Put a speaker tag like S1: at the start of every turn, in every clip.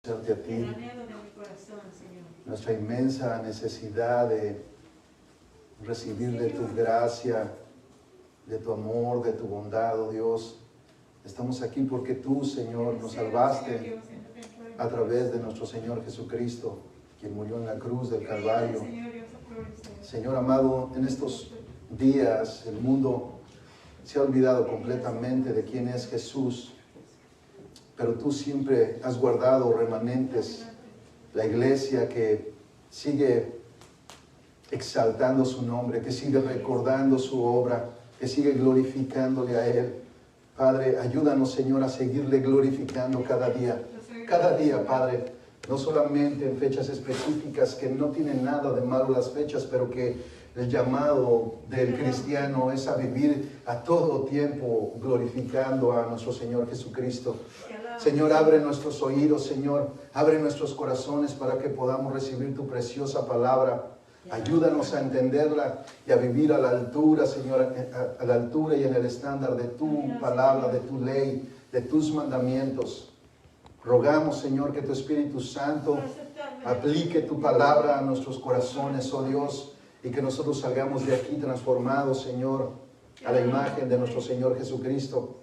S1: Hacerte a
S2: el
S1: ti,
S2: anhelo de mi corazón, Señor.
S1: nuestra inmensa necesidad de recibir de tu gracia, de tu amor, de tu bondad, oh Dios. Estamos aquí porque tú, Señor, nos salvaste a través de nuestro Señor Jesucristo, quien murió en la cruz del Calvario. Señor amado, en estos días el mundo se ha olvidado completamente de quién es Jesús, pero tú siempre has guardado remanentes, la iglesia que sigue exaltando su nombre, que sigue recordando su obra, que sigue glorificándole a Él. Padre, ayúdanos, Señor, a seguirle glorificando cada día, Padre, no solamente en fechas específicas, que no tienen nada de malo las fechas, pero que el llamado del cristiano es a vivir a todo tiempo glorificando a nuestro Señor Jesucristo. Señor, abre nuestros oídos, Señor, abre nuestros corazones para que podamos recibir tu preciosa palabra. Ayúdanos a entenderla y a vivir a la altura, Señor, a la altura y en el estándar de tu palabra, de tu ley, de tus mandamientos. Rogamos, Señor, que tu Espíritu Santo aplique tu palabra a nuestros corazones, oh Dios, y que nosotros salgamos de aquí transformados, Señor, a la imagen de nuestro Señor Jesucristo.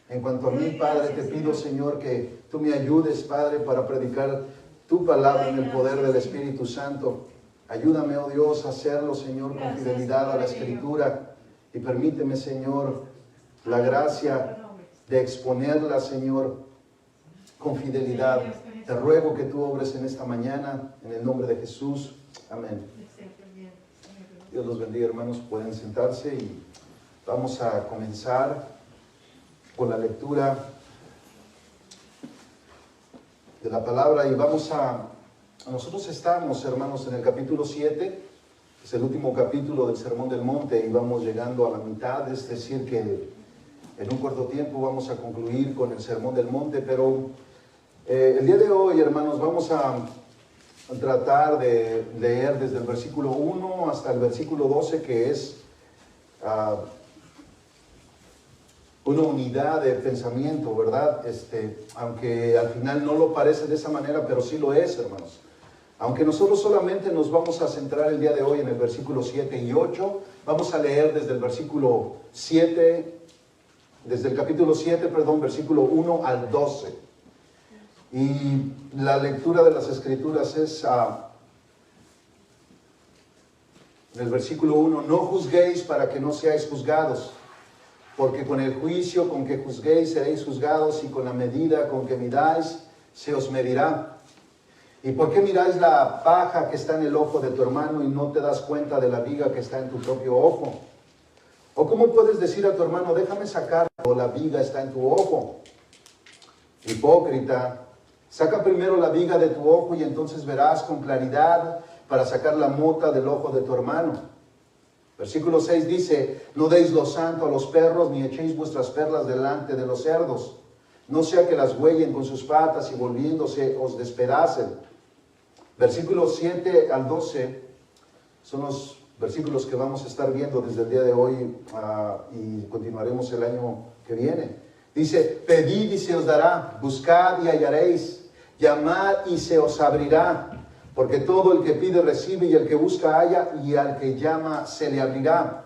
S1: En cuanto a mí, Padre, te pido, Señor, que tú me ayudes, Padre, para predicar tu palabra en el poder del Espíritu Santo. Ayúdame, oh Dios, a hacerlo, Señor, con fidelidad a la Escritura. Y permíteme, Señor, la gracia de exponerla, Señor, con fidelidad. Te ruego que tú obres en esta mañana, en el nombre de Jesús. Amén. Dios los bendiga, hermanos. Pueden sentarse y vamos a comenzar con la lectura de la palabra. Y nosotros estamos, hermanos, en el capítulo 7, es el último capítulo del Sermón del Monte, y vamos llegando a la mitad, es decir, que en un corto tiempo vamos a concluir con el Sermón del Monte, pero el día de hoy, hermanos, vamos a tratar de leer desde el versículo 1 hasta el versículo 12, que es una unidad de pensamiento, ¿verdad? Aunque al final no lo parece de esa manera, pero sí lo es, hermanos. Aunque nosotros solamente nos vamos a centrar el día de hoy en el versículo 7 y 8, vamos a leer desde el versículo 7, desde el capítulo 7, versículo 1 al 12. Y la lectura de las Escrituras es en el versículo 1, no juzguéis para que no seáis juzgados, porque con el juicio con que juzguéis seréis juzgados, y con la medida con que midáis se os medirá. ¿Y por qué miráis la paja que está en el ojo de tu hermano y no te das cuenta de la viga que está en tu propio ojo? ¿O cómo puedes decir a tu hermano, déjame sacar, o la viga está en tu ojo? Hipócrita, saca primero la viga de tu ojo y entonces verás con claridad para sacar la mota del ojo de tu hermano. Versículo 6 dice, no deis lo santo a los perros, ni echéis vuestras perlas delante de los cerdos, no sea que las huellen con sus patas y volviéndose os despedacen. Versículos 7 al 12 son los versículos que vamos a estar viendo desde el día de hoy y continuaremos el año que viene. Dice, pedid y se os dará, buscad y hallaréis, llamad y se os abrirá. Porque todo el que pide recibe, y el que busca halla, y al que llama se le abrirá.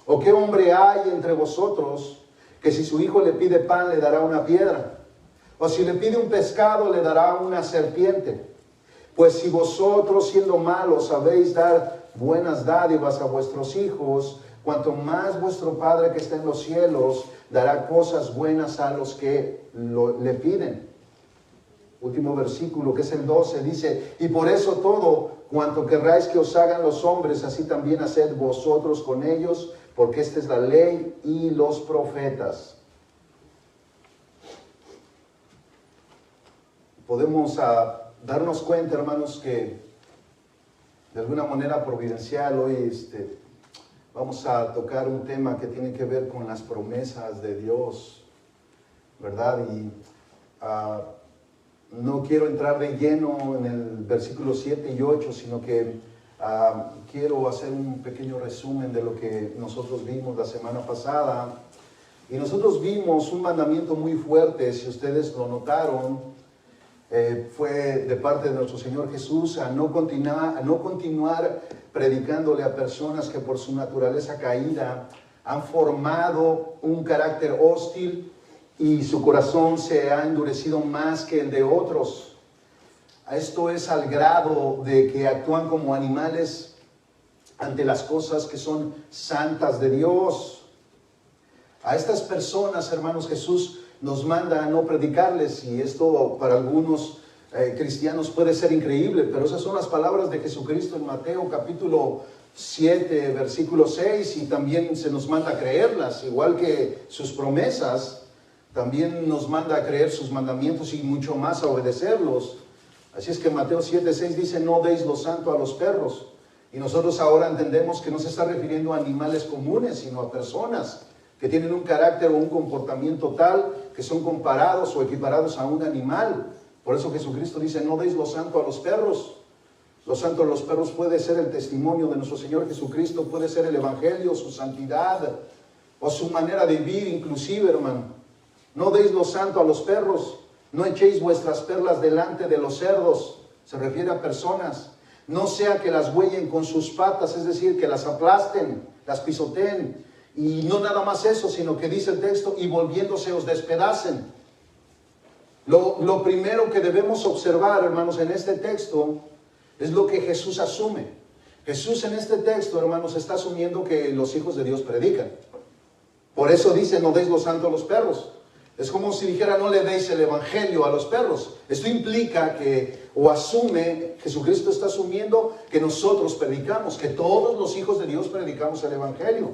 S1: ¿O qué hombre hay entre vosotros que si su hijo le pide pan le dará una piedra? ¿O si le pide un pescado le dará una serpiente? Pues si vosotros, siendo malos, sabéis dar buenas dádivas a vuestros hijos, cuanto más vuestro Padre que está en los cielos dará cosas buenas a los que le piden. Último versículo, que es el 12, dice, y por eso todo cuanto querráis que os hagan los hombres, así también haced vosotros con ellos, porque esta es la ley y los profetas. Podemos darnos cuenta, hermanos, que de alguna manera providencial hoy vamos a tocar un tema que tiene que ver con las promesas de Dios, ¿verdad? Y no quiero entrar de lleno en el versículo 7 y 8, sino que quiero hacer un pequeño resumen de lo que nosotros vimos la semana pasada. Y nosotros vimos un mandamiento muy fuerte, si ustedes lo notaron, fue de parte de nuestro Señor Jesús a no continuar predicándole a personas que por su naturaleza caída han formado un carácter hostil y su corazón se ha endurecido más que el de otros. Esto es al grado de que actúan como animales ante las cosas que son santas de Dios. A estas personas, hermanos, Jesús nos manda a no predicarles, y esto para algunos cristianos puede ser increíble, pero esas son las palabras de Jesucristo en Mateo capítulo 7, versículo 6, y también se nos manda a creerlas, igual que sus promesas, también nos manda a creer sus mandamientos y mucho más a obedecerlos. Así es que Mateo 7, 6 dice: no deis lo santo a los perros. Y nosotros ahora entendemos que no se está refiriendo a animales comunes, sino a personas que tienen un carácter o un comportamiento tal que son comparados o equiparados a un animal. Por eso Jesucristo dice: no deis lo santo a los perros. Lo santo a los perros puede ser el testimonio de nuestro Señor Jesucristo, puede ser el Evangelio, su santidad o su manera de vivir inclusive, hermano. No deis lo santo a los perros, no echéis vuestras perlas delante de los cerdos. Se refiere a personas. No sea que las huellen con sus patas, es decir, que las aplasten, las pisoteen. Y no nada más eso, sino que dice el texto: y volviéndose os despedacen. Lo primero que debemos observar, hermanos, en este texto es lo que Jesús asume. Jesús en este texto, hermanos, está asumiendo que los hijos de Dios predican. Por eso dice: no deis lo santo a los perros. Es como si dijera: no le deis el evangelio a los perros. Esto implica que, o asume, Jesucristo está asumiendo que nosotros predicamos, que todos los hijos de Dios predicamos el evangelio.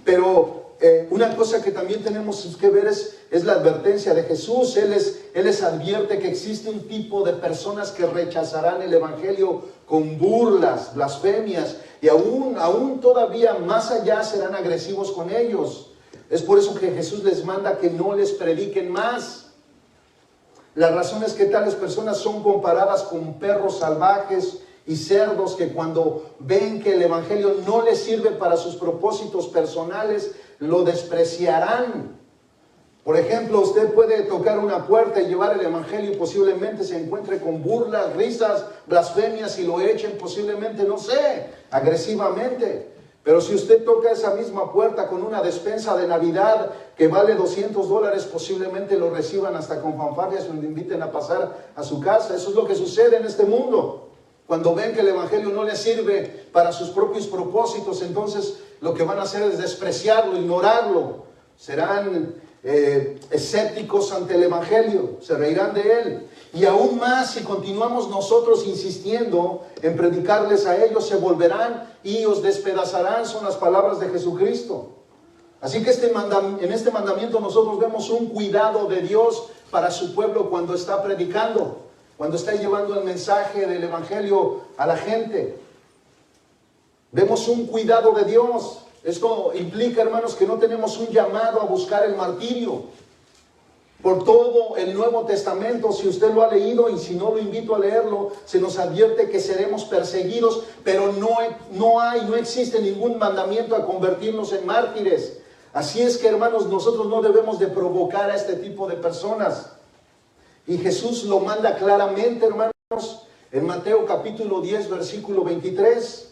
S1: Pero una cosa que también tenemos que ver es la advertencia de Jesús. Él les advierte que existe un tipo de personas que rechazarán el evangelio con burlas, blasfemias, y aún todavía más allá serán agresivos con ellos. Es por eso que Jesús les manda que no les prediquen más. La razón es que tales personas son comparadas con perros salvajes y cerdos que cuando ven que el evangelio no les sirve para sus propósitos personales, lo despreciarán. Por ejemplo, usted puede tocar una puerta y llevar el evangelio y posiblemente se encuentre con burlas, risas, blasfemias y lo echen posiblemente, no sé, agresivamente. Pero si usted toca esa misma puerta con una despensa de Navidad que vale $200, posiblemente lo reciban hasta con fanfarrias y lo inviten a pasar a su casa. Eso es lo que sucede en este mundo. Cuando ven que el evangelio no les sirve para sus propios propósitos, entonces lo que van a hacer es despreciarlo, ignorarlo. Serán escépticos ante el evangelio, se reirán de él. Y aún más, si continuamos nosotros insistiendo en predicarles a ellos, se volverán y os despedazarán, son las palabras de Jesucristo. Así que en este mandamiento nosotros vemos un cuidado de Dios para su pueblo cuando está predicando, cuando está llevando el mensaje del evangelio a la gente. Vemos un cuidado de Dios. Esto implica, hermanos, que no tenemos un llamado a buscar el martirio. Por todo el Nuevo Testamento, si usted lo ha leído y si no lo invito a leerlo, se nos advierte que seremos perseguidos, pero no existe ningún mandamiento a convertirnos en mártires. Así es que, hermanos, nosotros no debemos de provocar a este tipo de personas. Y Jesús lo manda claramente, hermanos, en Mateo capítulo 10, versículo 23.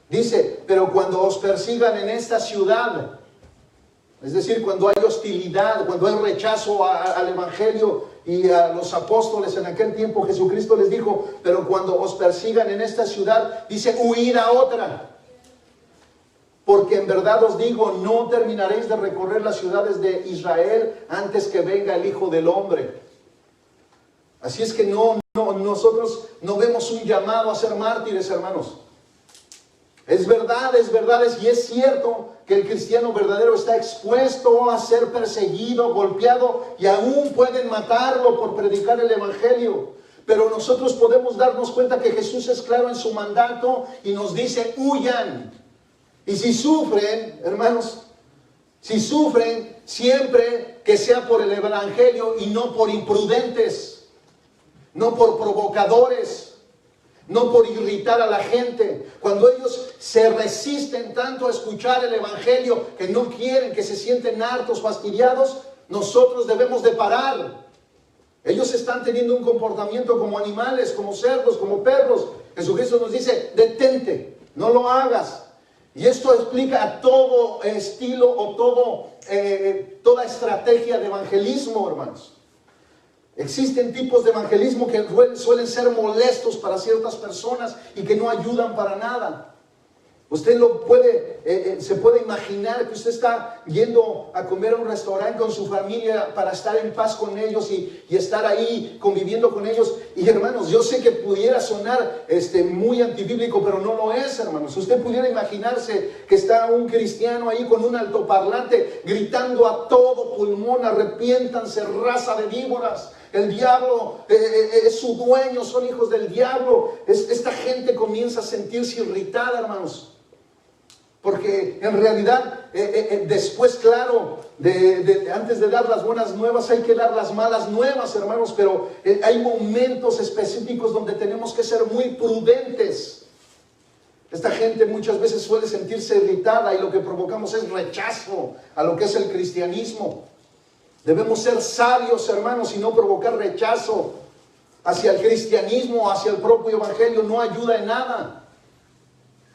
S1: Dice: pero cuando os persigan en esta ciudad, es decir, cuando hay hostilidad, cuando hay rechazo al evangelio y a los apóstoles en aquel tiempo, Jesucristo les dijo: pero cuando os persigan en esta ciudad, dice, huid a otra. Porque en verdad os digo, no terminaréis de recorrer las ciudades de Israel antes que venga el Hijo del Hombre. Así es que nosotros no vemos un llamado a ser mártires, hermanos. Es verdad, y es cierto que el cristiano verdadero está expuesto a ser perseguido, golpeado, y aún pueden matarlo por predicar el evangelio. Pero nosotros podemos darnos cuenta que Jesús es claro en su mandato y nos dice: huyan. Y si sufren, hermanos, si sufren, siempre que sea por el evangelio y no por imprudentes, no por provocadores, no por irritar a la gente. Cuando ellos se resisten tanto a escuchar el evangelio, que no quieren, que se sienten hartos, fastidiados, nosotros debemos de parar. Ellos están teniendo un comportamiento como animales, como cerdos, como perros. Jesucristo nos dice, detente, no lo hagas. Y esto explica a todo estilo o toda estrategia de evangelismo, hermanos. Existen tipos de evangelismo que suelen ser molestos para ciertas personas y que no ayudan para nada. Usted se puede imaginar que usted está yendo a comer a un restaurante con su familia para estar en paz con ellos y estar ahí conviviendo con ellos. Y hermanos, yo sé que pudiera sonar muy antibíblico, pero no lo es, hermanos. Usted pudiera imaginarse que está un cristiano ahí con un altoparlante gritando a todo pulmón, arrepiéntanse, raza de víboras. El diablo es su dueño, son hijos del diablo. Esta gente comienza a sentirse irritada, hermanos. Porque en realidad, después, claro, antes de dar las buenas nuevas, hay que dar las malas nuevas, hermanos. Pero hay momentos específicos donde tenemos que ser muy prudentes. Esta gente muchas veces suele sentirse irritada y lo que provocamos es rechazo a lo que es el cristianismo. Debemos ser sabios, hermanos, y no provocar rechazo hacia el cristianismo, hacia el propio evangelio. No ayuda en nada.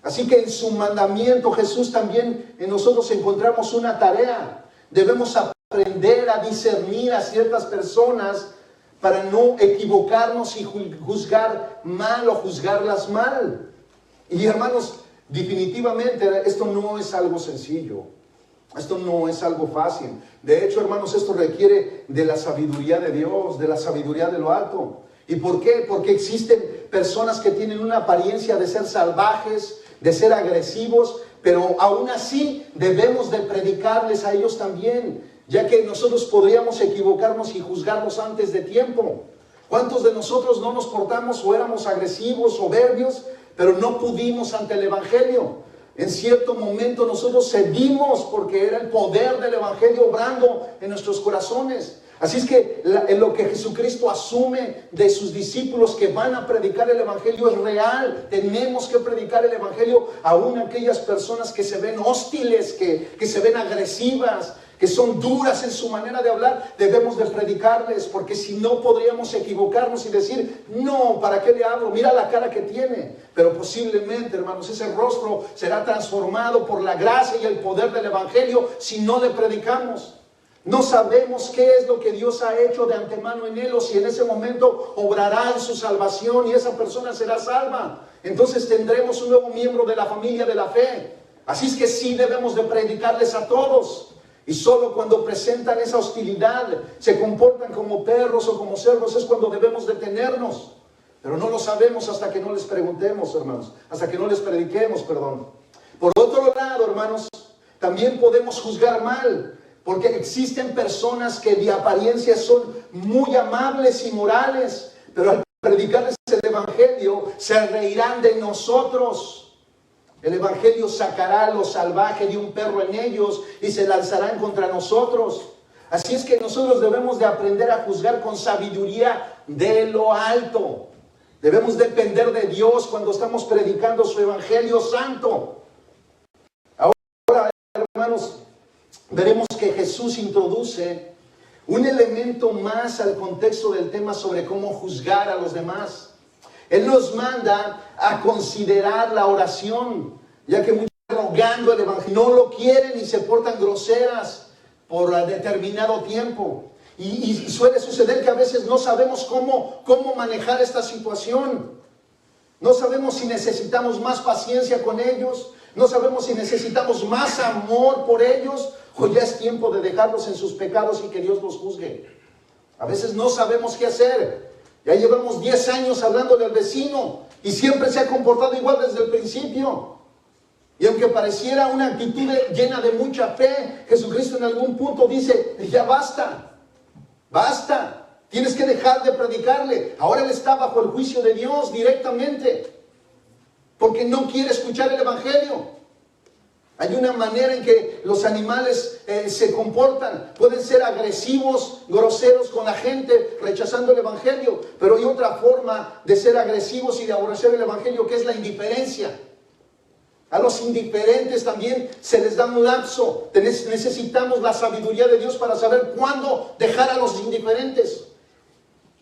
S1: Así que en su mandamiento Jesús también en nosotros encontramos una tarea. Debemos aprender a discernir a ciertas personas para no equivocarnos y juzgar mal o juzgarlas mal. Y hermanos, definitivamente esto no es algo sencillo. Esto no es algo fácil. De hecho, hermanos, esto requiere de la sabiduría de Dios, de la sabiduría de lo alto. ¿Y por qué? Porque existen personas que tienen una apariencia de ser salvajes, de ser agresivos, pero aún así debemos de predicarles a ellos también, ya que nosotros podríamos equivocarnos y juzgarlos antes de tiempo. ¿Cuántos de nosotros no nos portamos o éramos agresivos, soberbios, pero no pudimos ante el evangelio? En cierto momento nosotros cedimos porque era el poder del evangelio obrando en nuestros corazones. Así es que lo que Jesucristo asume de sus discípulos que van a predicar el evangelio es real. Tenemos que predicar el evangelio aún a aquellas personas que se ven hostiles, que se ven agresivas, que son duras en su manera de hablar. Debemos de predicarles, porque si no podríamos equivocarnos y decir, no, ¿para qué le hablo? Mira la cara que tiene. Pero posiblemente, hermanos, ese rostro será transformado por la gracia y el poder del evangelio si no le predicamos. No sabemos qué es lo que Dios ha hecho de antemano en él, o si en ese momento obrará en su salvación y esa persona será salva. Entonces tendremos un nuevo miembro de la familia de la fe. Así es que sí debemos de predicarles a todos. Y solo cuando presentan esa hostilidad, se comportan como perros o como cerdos, es cuando debemos detenernos. Pero no lo sabemos hasta que no les preguntemos, hermanos, hasta que no les prediquemos, perdón. Por otro lado, hermanos, también podemos juzgar mal. Porque existen personas que de apariencia son muy amables y morales, pero al predicarles el evangelio se reirán de nosotros. El evangelio sacará lo salvaje de un perro en ellos y se lanzarán contra nosotros. Así es que nosotros debemos de aprender a juzgar con sabiduría de lo alto. Debemos depender de Dios cuando estamos predicando su evangelio santo. Ahora, hermanos, veremos que Jesús introduce un elemento más al contexto del tema sobre cómo juzgar a los demás. Él nos manda a considerar la oración, ya que muchos rogando el evangelio no lo quieren y se portan groseras por determinado tiempo. Y suele suceder que a veces no sabemos cómo manejar esta situación. No sabemos si necesitamos más paciencia con ellos, no sabemos si necesitamos más amor por ellos, o ya es tiempo de dejarlos en sus pecados y que Dios los juzgue. A veces no sabemos qué hacer. Ya llevamos 10 años hablándole al vecino y siempre se ha comportado igual desde el principio. Y aunque pareciera una actitud llena de mucha fe, Jesucristo en algún punto dice, ya basta, basta. Tienes que dejar de predicarle. Ahora él está bajo el juicio de Dios directamente, porque no quiere escuchar el evangelio. Hay una manera en que los animales se comportan. Pueden ser agresivos, groseros con la gente, rechazando el evangelio. Pero hay otra forma de ser agresivos y de aborrecer el evangelio, que es la indiferencia. A los indiferentes también se les da un lapso. Necesitamos la sabiduría de Dios para saber cuándo dejar a los indiferentes.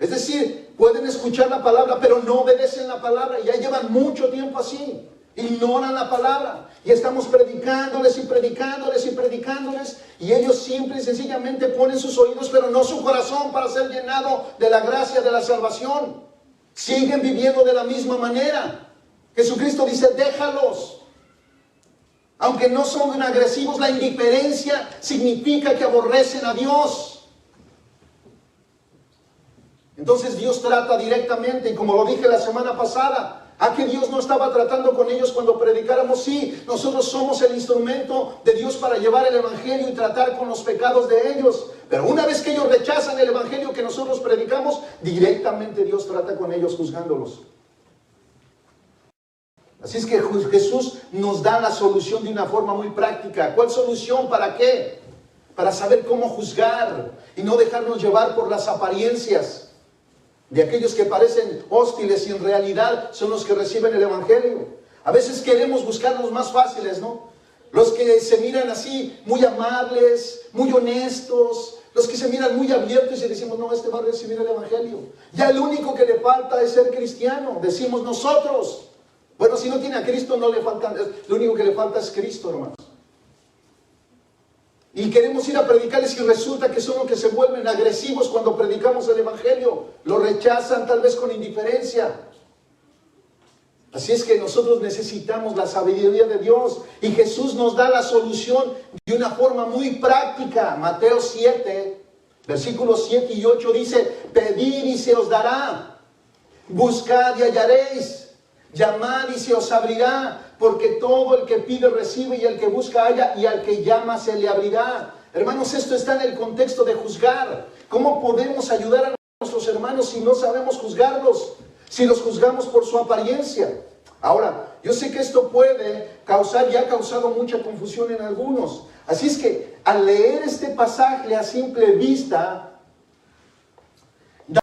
S1: Es decir, pueden escuchar la palabra, pero no obedecen la palabra. Ya llevan mucho tiempo así. Ignoran la palabra. Y estamos predicándoles y predicándoles y predicándoles. Y ellos simple y sencillamente ponen sus oídos, pero no su corazón para ser llenado de la gracia de la salvación. Siguen viviendo de la misma manera. Jesucristo dice, déjalos. Aunque no son agresivos, la indiferencia significa que aborrecen a Dios. Entonces Dios trata directamente, y como lo dije la semana pasada, ¿a que Dios no estaba tratando con ellos cuando predicáramos? Sí, nosotros somos el instrumento de Dios para llevar el evangelio y tratar con los pecados de ellos. Pero una vez que ellos rechazan el evangelio que nosotros predicamos, directamente Dios trata con ellos juzgándolos. Así es que Jesús nos da la solución de una forma muy práctica. ¿Cuál solución? ¿Para qué? Para saber cómo juzgar y no dejarnos llevar por las apariencias de aquellos que parecen hostiles y en realidad son los que reciben el evangelio. A veces queremos buscar los más fáciles, ¿no? Los que se miran así, muy amables, muy honestos, los que se miran muy abiertos y decimos, no, este va a recibir el evangelio. Ya el único que le falta es ser cristiano, decimos nosotros. Bueno, si no tiene a Cristo, no le falta, lo único que le falta es Cristo, hermanos. Y queremos ir a predicarles y resulta que son los que se vuelven agresivos cuando predicamos el evangelio. Lo rechazan tal vez con indiferencia. Así es que nosotros necesitamos la sabiduría de Dios. Y Jesús nos da la solución de una forma muy práctica. Mateo 7, versículos 7 y 8 dice, pedid y se os dará. Buscad y hallaréis. Llamad y se os abrirá, porque todo el que pide recibe y el que busca halla y al que llama se le abrirá. Hermanos, esto está en el contexto de juzgar. ¿Cómo podemos ayudar a nuestros hermanos si no sabemos juzgarlos? Si los juzgamos por su apariencia. Ahora, yo sé que esto puede causar y ha causado mucha confusión en algunos. Así es que al leer este pasaje a simple vista, da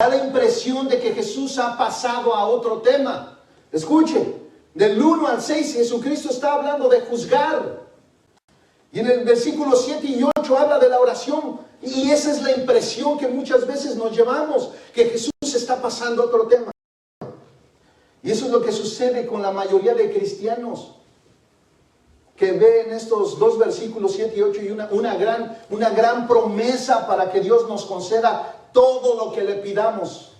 S1: la impresión de que Jesús ha pasado a otro tema. Escuche, del 1 al 6 Jesucristo está hablando de juzgar. Y en el versículo 7 y 8 habla de la oración. Y esa es la impresión que muchas veces nos llevamos, que Jesús está pasando a otro tema. Y eso es lo que sucede con la mayoría de cristianos, que ven estos dos versículos 7 y 8 y una gran promesa para que Dios nos conceda todo lo que le pidamos.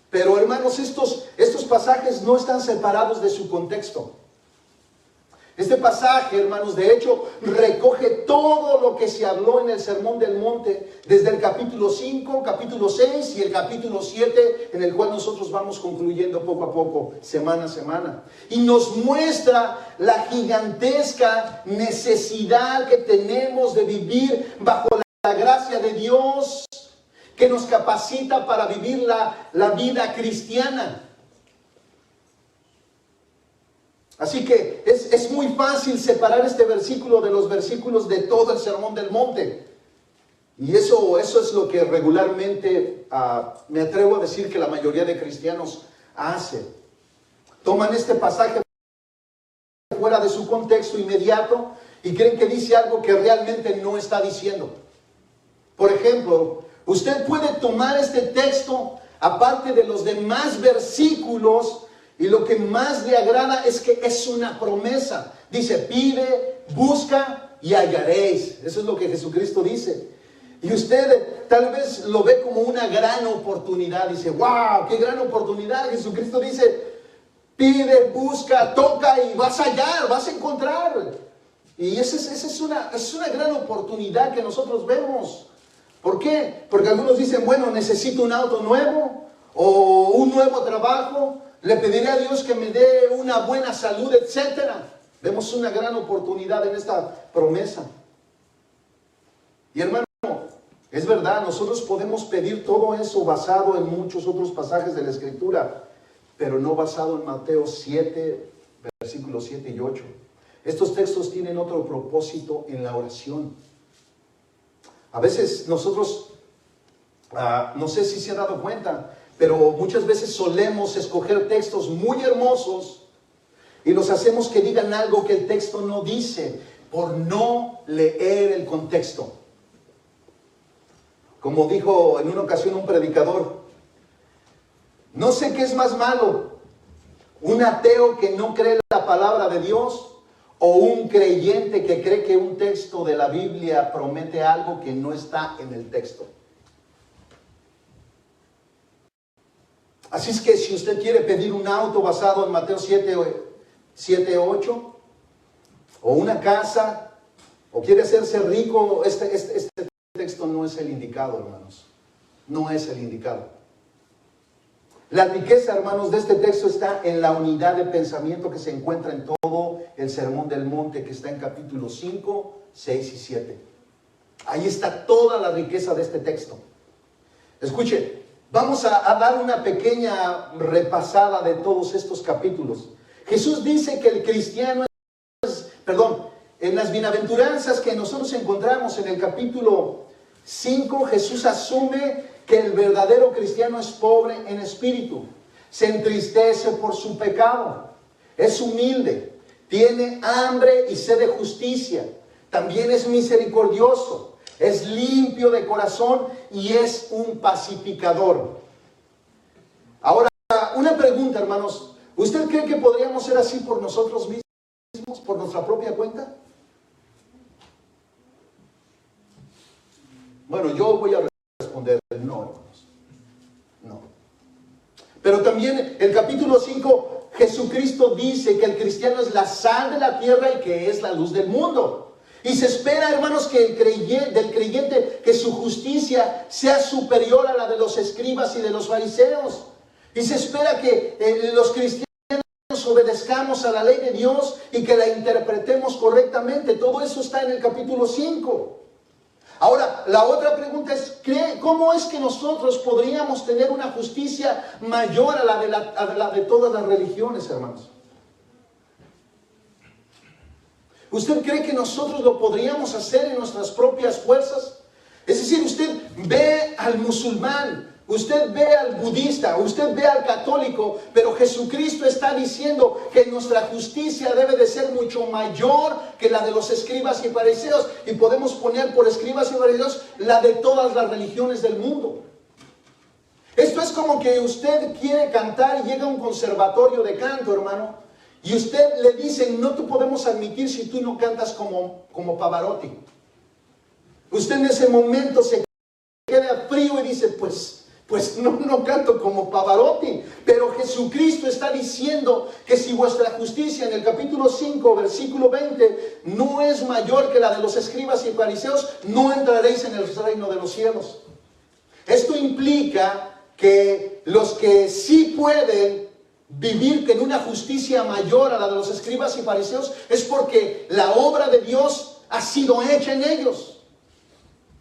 S1: Pero hermanos, estos pasajes no están separados de su contexto. Este pasaje, hermanos, de hecho, recoge todo lo que se habló en el Sermón del Monte, desde el capítulo 5, capítulo 6 y el capítulo 7, en el cual nosotros vamos concluyendo poco a poco, semana a semana. Y nos muestra la gigantesca necesidad que tenemos de vivir bajo la gracia de Dios, que nos capacita para vivir la vida cristiana. Así que es muy fácil separar este versículo de los versículos de todo el Sermón del Monte. Y eso es lo que regularmente me atrevo a decir que la mayoría de cristianos hace. Toman este pasaje fuera de su contexto inmediato y creen que dice algo que realmente no está diciendo. Por ejemplo, usted puede tomar este texto, aparte de los demás versículos, y lo que más le agrada es que es una promesa. Dice, pide, busca y hallaréis. Eso es lo que Jesucristo dice. Y usted tal vez lo ve como una gran oportunidad. Dice, wow, qué gran oportunidad. Jesucristo dice, pide, busca, toca y vas a hallar, vas a encontrar. Y esa es una gran oportunidad que nosotros vemos. ¿Por qué? Porque algunos dicen, bueno, necesito un auto nuevo o un nuevo trabajo. Le pediré a Dios que me dé una buena salud, etc. Vemos una gran oportunidad en esta promesa. Y hermano, es verdad, nosotros podemos pedir todo eso basado en muchos otros pasajes de la Escritura, pero no basado en Mateo 7, versículos 7 y 8. Estos textos tienen otro propósito en la oración. A veces nosotros, no sé si se han dado cuenta, pero muchas veces solemos escoger textos muy hermosos y los hacemos que digan algo que el texto no dice por no leer el contexto. Como dijo en una ocasión un predicador, No sé qué es más malo, un ateo que no cree la palabra de Dios o un creyente que cree que un texto de la Biblia promete algo que no está en el texto. Así es que si usted quiere pedir un auto basado en Mateo 7, 8, o una casa, o quiere hacerse rico, este texto no es el indicado, hermanos. No es el indicado. La riqueza, hermanos, de este texto está en la unidad de pensamiento que se encuentra en todo el Sermón del Monte, que está en capítulos 5, 6 y 7. Ahí está toda la riqueza de este texto. Escuche, vamos a dar una pequeña repasada de todos estos capítulos. Jesús dice que el cristiano en las bienaventuranzas que nosotros encontramos en el capítulo 5, Jesús asume que el verdadero cristiano es pobre en espíritu, se entristece por su pecado, es humilde, tiene hambre y sed de justicia, también es misericordioso, es limpio de corazón y es un pacificador. Ahora, una pregunta, hermanos, ¿usted cree que podríamos ser así por nosotros mismos, por nuestra propia cuenta? Bueno, yo voy a responder no, hermanos. No. Pero también el capítulo 5, Jesucristo dice que el cristiano es la sal de la tierra y que es la luz del mundo. Y se espera, hermanos, que del creyente que su justicia sea superior a la de los escribas y de los fariseos. Y se espera que los cristianos obedezcamos a la ley de Dios y que la interpretemos correctamente. Todo eso está en el capítulo 5. Ahora, la otra pregunta es, ¿cómo es que nosotros podríamos tener una justicia mayor a la de todas las religiones, hermanos? ¿Usted cree que nosotros lo podríamos hacer en nuestras propias fuerzas? Es decir, usted ve al musulmán, usted ve al budista, usted ve al católico, pero Jesucristo está diciendo que nuestra justicia debe de ser mucho mayor que la de los escribas y fariseos. Y podemos poner por escribas y fariseos la de todas las religiones del mundo. Esto es como que usted quiere cantar y llega a un conservatorio de canto, hermano, y usted le dice, no te podemos admitir si tú no cantas como Pavarotti. Usted en ese momento se queda frío y dice, pues no canto como Pavarotti. Pero Jesucristo está diciendo que si vuestra justicia en el capítulo 5, versículo 20, no es mayor que la de los escribas y fariseos, no entraréis en el reino de los cielos. Esto implica que los que sí pueden vivir en una justicia mayor a la de los escribas y fariseos es porque la obra de Dios ha sido hecha en ellos.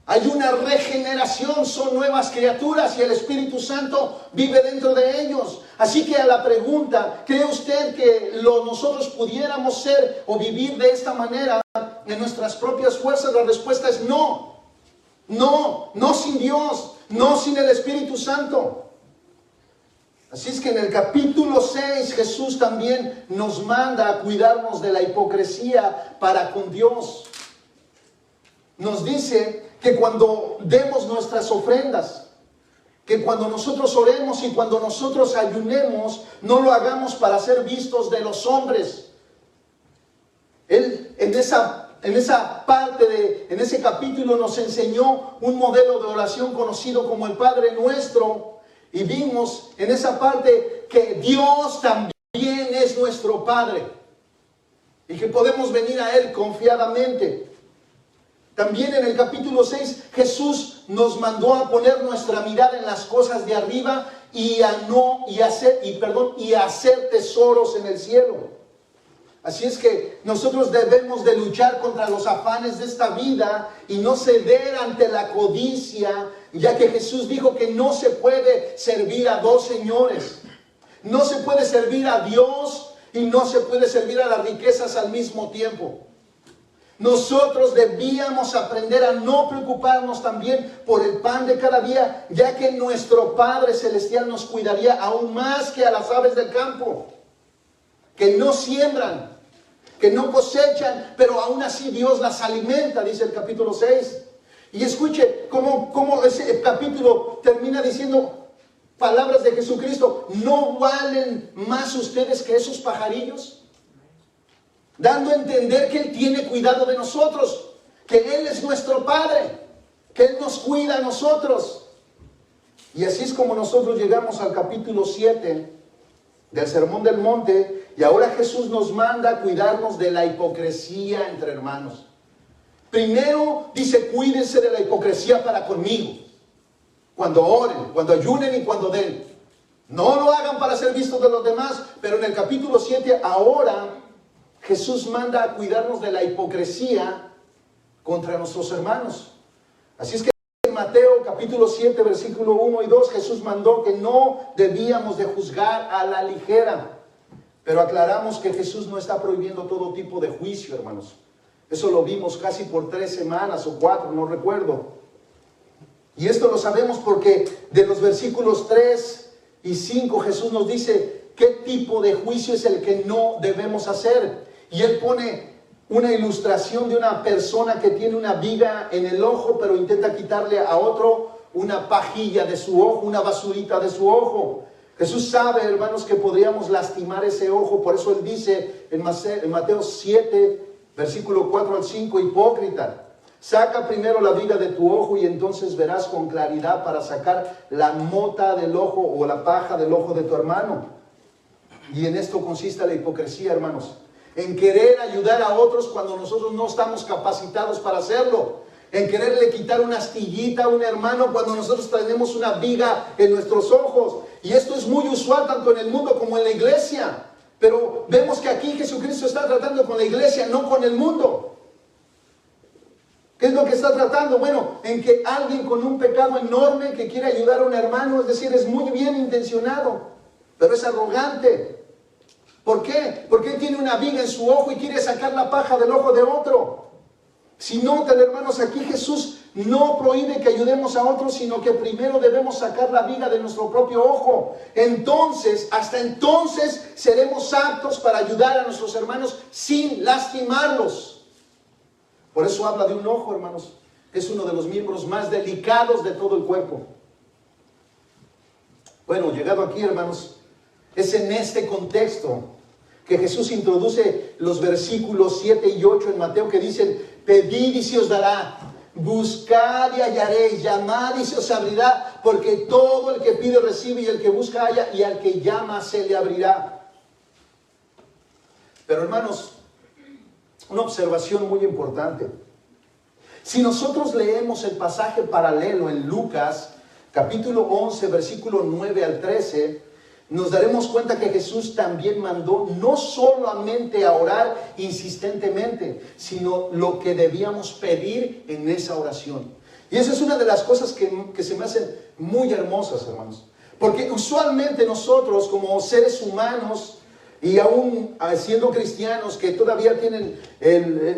S1: Hay una regeneración, son nuevas criaturas y el Espíritu Santo vive dentro de ellos. Así que a la pregunta, ¿cree usted que nosotros pudiéramos ser o vivir de esta manera en nuestras propias fuerzas? La respuesta es no. No sin Dios, no sin el Espíritu Santo. Así es que en el capítulo 6 Jesús también nos manda a cuidarnos de la hipocresía para con Dios. Nos dice que cuando demos nuestras ofrendas, que cuando nosotros oremos y cuando nosotros ayunemos, no lo hagamos para ser vistos de los hombres. Él en esa parte, en ese capítulo nos enseñó un modelo de oración conocido como el Padre Nuestro. Y vimos en esa parte que Dios también es nuestro Padre. Y que podemos venir a Él confiadamente. También en el capítulo 6 Jesús nos mandó a poner nuestra mirada en las cosas de arriba y hacer tesoros en el cielo. Así es que nosotros debemos de luchar contra los afanes de esta vida y no ceder ante la codicia, ya que Jesús dijo que no se puede servir a dos señores. No se puede servir a Dios y no se puede servir a las riquezas al mismo tiempo. Nosotros debíamos aprender a no preocuparnos también por el pan de cada día, ya que nuestro Padre Celestial nos cuidaría aún más que a las aves del campo, que no siembran, que no cosechan, pero aún así Dios las alimenta, dice el capítulo 6. Y escuche cómo ese capítulo termina diciendo palabras de Jesucristo: ¿no valen más ustedes que esos pajarillos? Dando a entender que Él tiene cuidado de nosotros, que Él es nuestro Padre, que Él nos cuida a nosotros. Y así es como nosotros llegamos al capítulo 7 del Sermón del Monte, y ahora Jesús nos manda a cuidarnos de la hipocresía entre hermanos. Primero dice, cuídense de la hipocresía para conmigo, cuando oren, cuando ayunen y cuando den. No lo hagan para ser vistos de los demás, pero en el capítulo 7 ahora Jesús manda a cuidarnos de la hipocresía contra nuestros hermanos. Así es que en Mateo capítulo 7 versículo 1 y 2 Jesús mandó que no debíamos de juzgar a la ligera. Pero aclaramos que Jesús no está prohibiendo todo tipo de juicio, hermanos. Eso lo vimos casi por 3 semanas o 4, no recuerdo. Y esto lo sabemos porque de los versículos 3 y 5 Jesús nos dice qué tipo de juicio es el que no debemos hacer. Y Él pone una ilustración de una persona que tiene una viga en el ojo, pero intenta quitarle a otro una pajilla de su ojo, una basurita de su ojo. Jesús sabe, hermanos, que podríamos lastimar ese ojo. Por eso Él dice en Mateo 7, versículo 4 al 5, hipócrita, saca primero la viga de tu ojo y entonces verás con claridad para sacar la mota del ojo o la paja del ojo de tu hermano. Y en esto consiste la hipocresía, hermanos. En querer ayudar a otros cuando nosotros no estamos capacitados para hacerlo. En quererle quitar una astillita a un hermano cuando nosotros tenemos una viga en nuestros ojos. Y esto es muy usual tanto en el mundo como en la iglesia. Pero vemos que aquí Jesucristo está tratando con la iglesia, no con el mundo. ¿Qué es lo que está tratando? Bueno, en que alguien con un pecado enorme que quiere ayudar a un hermano, es decir, es muy bien intencionado, pero es arrogante. ¿Por qué? Porque él tiene una viga en su ojo y quiere sacar la paja del ojo de otro. Si notan, hermanos, aquí Jesús no prohíbe que ayudemos a otros, sino que primero debemos sacar la viga de nuestro propio ojo. Entonces, hasta entonces, seremos aptos para ayudar a nuestros hermanos sin lastimarlos. Por eso habla de un ojo, hermanos. Es uno de los miembros más delicados de todo el cuerpo. Bueno, llegado aquí, hermanos, es en este contexto que Jesús introduce los versículos 7 y 8 en Mateo que dicen, pedid y se os dará, buscad y hallaréis, llamad y se os abrirá, porque todo el que pide recibe y el que busca halla y al que llama se le abrirá. Pero hermanos, una observación muy importante. Si nosotros leemos el pasaje paralelo en Lucas, capítulo 11, versículo 9 al 13, nos daremos cuenta que Jesús también mandó no solamente a orar insistentemente, sino lo que debíamos pedir en esa oración. Y esa es una de las cosas que se me hacen muy hermosas, hermanos. Porque usualmente nosotros como seres humanos, y aún siendo cristianos que todavía tienen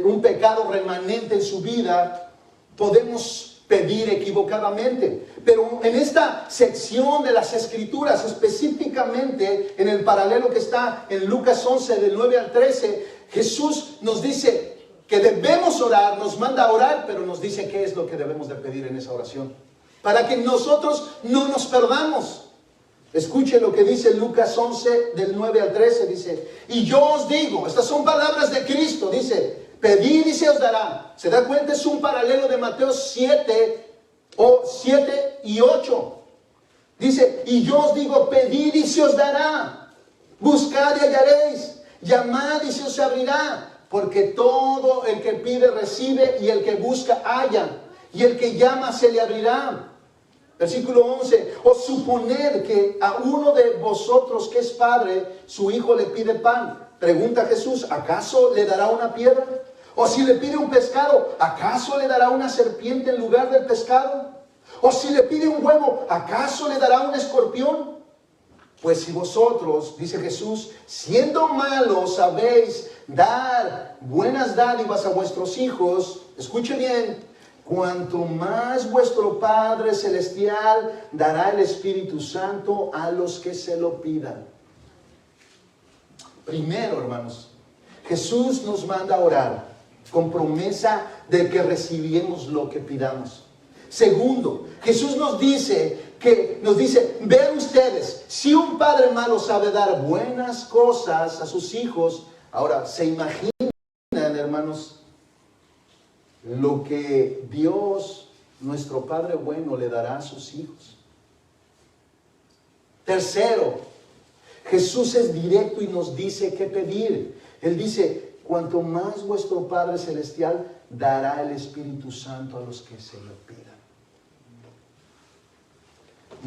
S1: un pecado remanente en su vida, podemos pedir equivocadamente. Pero en esta sección de las Escrituras, específicamente en el paralelo que está en Lucas 11 del 9 al 13, Jesús nos dice que debemos orar, nos manda a orar, pero nos dice qué es lo que debemos de pedir en esa oración, para que nosotros no nos perdamos. Escuche lo que dice Lucas 11 del 9 al 13, dice, y yo os digo, estas son palabras de Cristo, dice, pedid y se os dará. ¿Se da cuenta? Es un paralelo de Mateo 7 y 8. Dice, y yo os digo, pedid y se os dará, buscad y hallaréis, llamad y se os abrirá, porque todo el que pide recibe y el que busca halla, y el que llama se le abrirá. Versículo 11, o suponer que a uno de vosotros que es padre, su hijo le pide pan. Pregunta Jesús, ¿acaso le dará una piedra? O si le pide un pescado, ¿acaso le dará una serpiente en lugar del pescado? O si le pide un huevo, ¿acaso le dará un escorpión? Pues si vosotros, dice Jesús, siendo malos sabéis dar buenas dádivas a vuestros hijos, escuche bien, cuanto más vuestro Padre Celestial dará el Espíritu Santo a los que se lo pidan. Primero, hermanos, Jesús nos manda a orar con promesa de que recibiremos lo que pidamos. Segundo, Jesús nos dice que nos dice, vean ustedes, si un padre malo sabe dar buenas cosas a sus hijos, ahora, ¿se imaginan, hermanos, lo que Dios, nuestro Padre bueno, le dará a sus hijos? Tercero, Jesús es directo y nos dice qué pedir. Él dice, cuanto más vuestro Padre Celestial dará el Espíritu Santo a los que se lo pidan.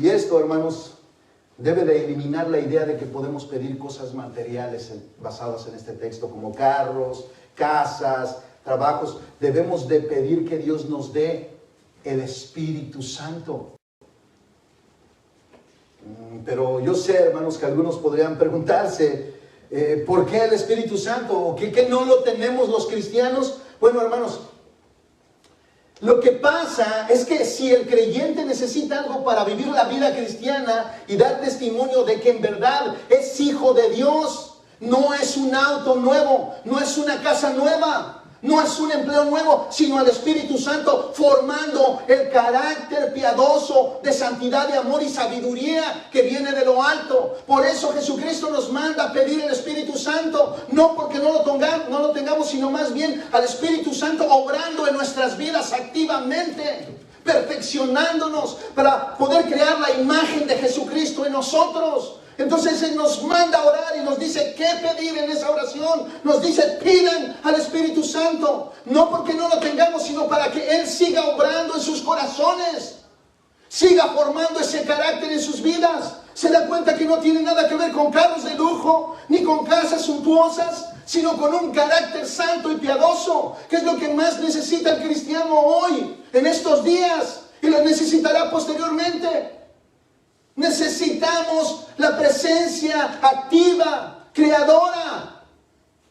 S1: Y esto, hermanos, debe de eliminar la idea de que podemos pedir cosas materiales basadas en este texto, como carros, casas, trabajos. Debemos de pedir que Dios nos dé el Espíritu Santo. Pero yo sé, hermanos, que algunos podrían preguntarse, ¿por qué el Espíritu Santo? ¿O qué no lo tenemos los cristianos? Bueno, hermanos, lo que pasa es que si el creyente necesita algo para vivir la vida cristiana y dar testimonio de que en verdad es hijo de Dios, no es un auto nuevo, no es una casa nueva, no es un empleo nuevo, sino el Espíritu Santo formando el carácter piadoso de santidad, de amor y sabiduría que viene de lo alto. Por eso Jesucristo nos manda a pedir el Espíritu Santo, no porque no lo tengamos, sino más bien al Espíritu Santo obrando en nuestras vidas activamente, perfeccionándonos para poder crear la imagen de Jesucristo en nosotros. Entonces Él nos manda a orar y nos dice qué pedir en esa oración. Nos dice, pidan al Espíritu Santo. No porque no lo tengamos, sino para que Él siga obrando en sus corazones. Siga formando ese carácter en sus vidas. Se da cuenta que no tiene nada que ver con carros de lujo, ni con casas suntuosas, sino con un carácter santo y piadoso, que es lo que más necesita el cristiano hoy, en estos días, y lo necesitará posteriormente. Necesitamos la presencia activa, creadora,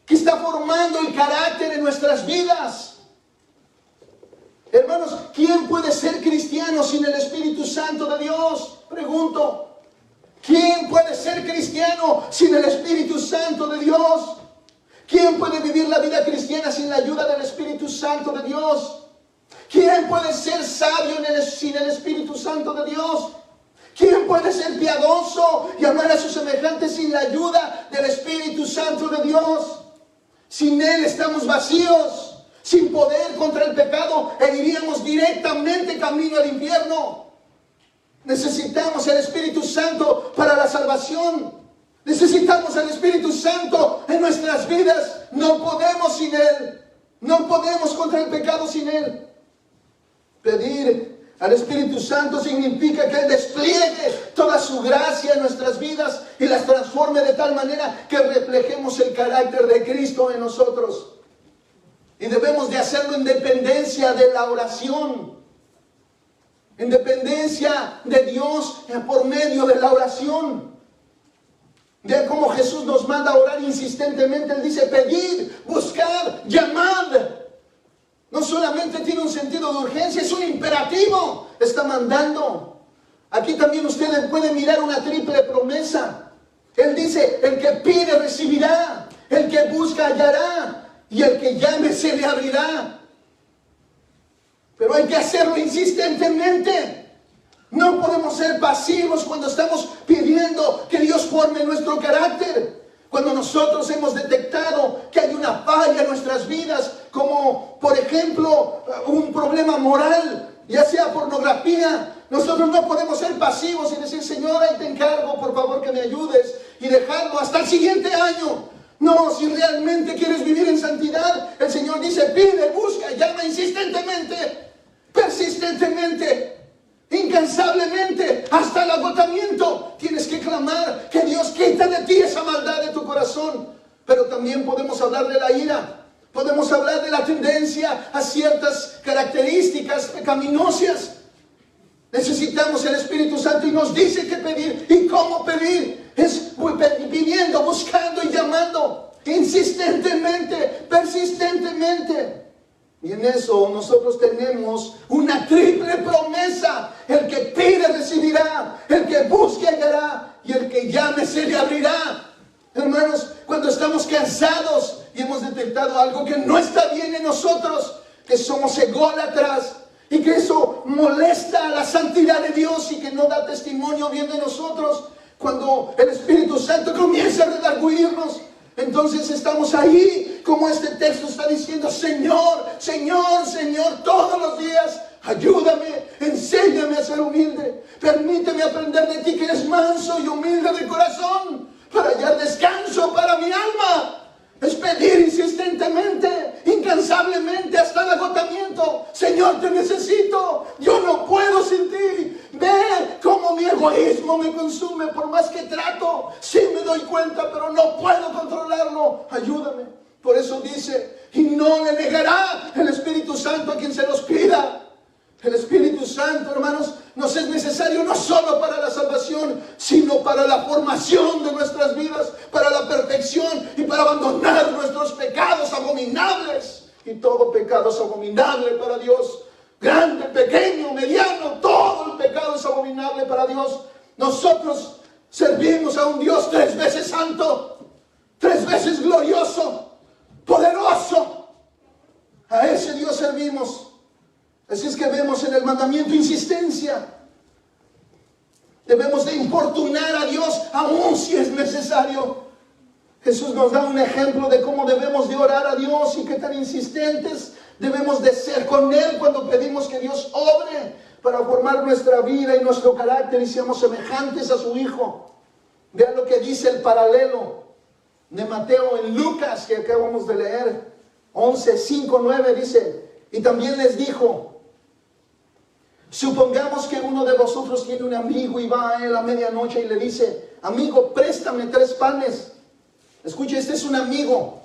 S1: que está formando el carácter en nuestras vidas. Hermanos, ¿quién puede ser cristiano sin el Espíritu Santo de Dios? Pregunto. ¿Quién puede ser cristiano sin el Espíritu Santo de Dios? ¿Quién puede vivir la vida cristiana sin la ayuda del Espíritu Santo de Dios? ¿Quién puede ser sabio sin el Espíritu Santo de Dios? ¿Quién puede ser piadoso y amar a sus semejantes sin la ayuda del Espíritu Santo de Dios? Sin Él estamos vacíos, sin poder contra el pecado, e iríamos directamente camino al infierno. Necesitamos el Espíritu Santo para la salvación. Necesitamos el Espíritu Santo en nuestras vidas. No podemos sin Él. No podemos contra el pecado sin Él. Pedir al Espíritu Santo significa que Él despliegue toda su gracia en nuestras vidas y las transforme de tal manera que reflejemos el carácter de Cristo en nosotros. Y debemos de hacerlo en dependencia de la oración, en dependencia de Dios por medio de la oración. De cómo Jesús nos manda a orar insistentemente. Él dice, pedid, buscad, llamad. No solamente tiene un sentido de urgencia, es un imperativo. Está mandando. Aquí también ustedes pueden mirar una triple promesa. Él dice, el que pide recibirá, el que busca hallará, y el que llame se le abrirá. Pero hay que hacerlo insistentemente. No podemos ser pasivos cuando estamos pidiendo que Dios forme nuestro carácter. Cuando nosotros hemos detectado que hay una falla en nuestras vidas, como por ejemplo un problema moral, ya sea pornografía, nosotros no podemos ser pasivos y decir, Señor, ahí te encargo, por favor que me ayudes, y dejarlo hasta el siguiente año. No, si realmente quieres vivir en santidad, el Señor dice, pide, busca, llama insistentemente, persistentemente, incansablemente, hasta el agotamiento. Tienes que clamar que Dios quita de ti esa maldad de tu corazón. Pero también podemos hablar de la ira. Podemos hablar de la tendencia a ciertas características pecaminosas. Necesitamos el Espíritu Santo y nos dice qué pedir y cómo pedir. Es pidiendo, buscando y llamando insistentemente, persistentemente. Y en eso nosotros tenemos una triple promesa. El que pide recibirá, el que busque hallará, y el que llame se le abrirá. Hermanos, cuando estamos cansados y hemos detectado algo que no está bien en nosotros, que somos ególatras, y que eso molesta a la santidad de Dios y que no da testimonio bien de nosotros. Cuando el Espíritu Santo comienza a redarguirnos, entonces estamos ahí, como este texto está diciendo: Señor, Señor, Señor, todos los días ayúdame, enséñame a ser humilde, permíteme aprender de ti que eres manso y humilde de corazón, para hallar descanso para mi alma. Es pedir insistentemente, incansablemente, hasta el agotamiento: Señor, te necesito, yo no puedo sin ti. Ve cómo mi egoísmo me consume, por más que trato, sí me doy cuenta, pero no puedo controlarlo, ayúdame. Por eso dice: y no le negará el Espíritu Santo a quien se los pida. El Espíritu Santo, hermanos, nos es necesario no solo para la salvación, sino para la formación de nuestras vidas, para la perfección y para abandonar nuestros pecados abominables. Y todo pecado es abominable para Dios. Grande, pequeño, mediano, todo el pecado es abominable para Dios. Nosotros servimos a un Dios 3 veces santo, 3 veces glorioso, poderoso. A ese Dios servimos. Así es que vemos en el mandamiento insistencia. Debemos de importunar a Dios aún si es necesario. Jesús nos da un ejemplo de cómo debemos de orar a Dios y qué tan insistentes debemos de ser con Él cuando pedimos que Dios obre para formar nuestra vida y nuestro carácter y seamos semejantes a su Hijo. Vean lo que dice el paralelo de Mateo en Lucas que acabamos de leer. 11, 5, 9 dice: y también les dijo: supongamos que uno de vosotros tiene un amigo y va a él a medianoche y le dice: amigo, préstame 3 panes. Escuche, este es un amigo,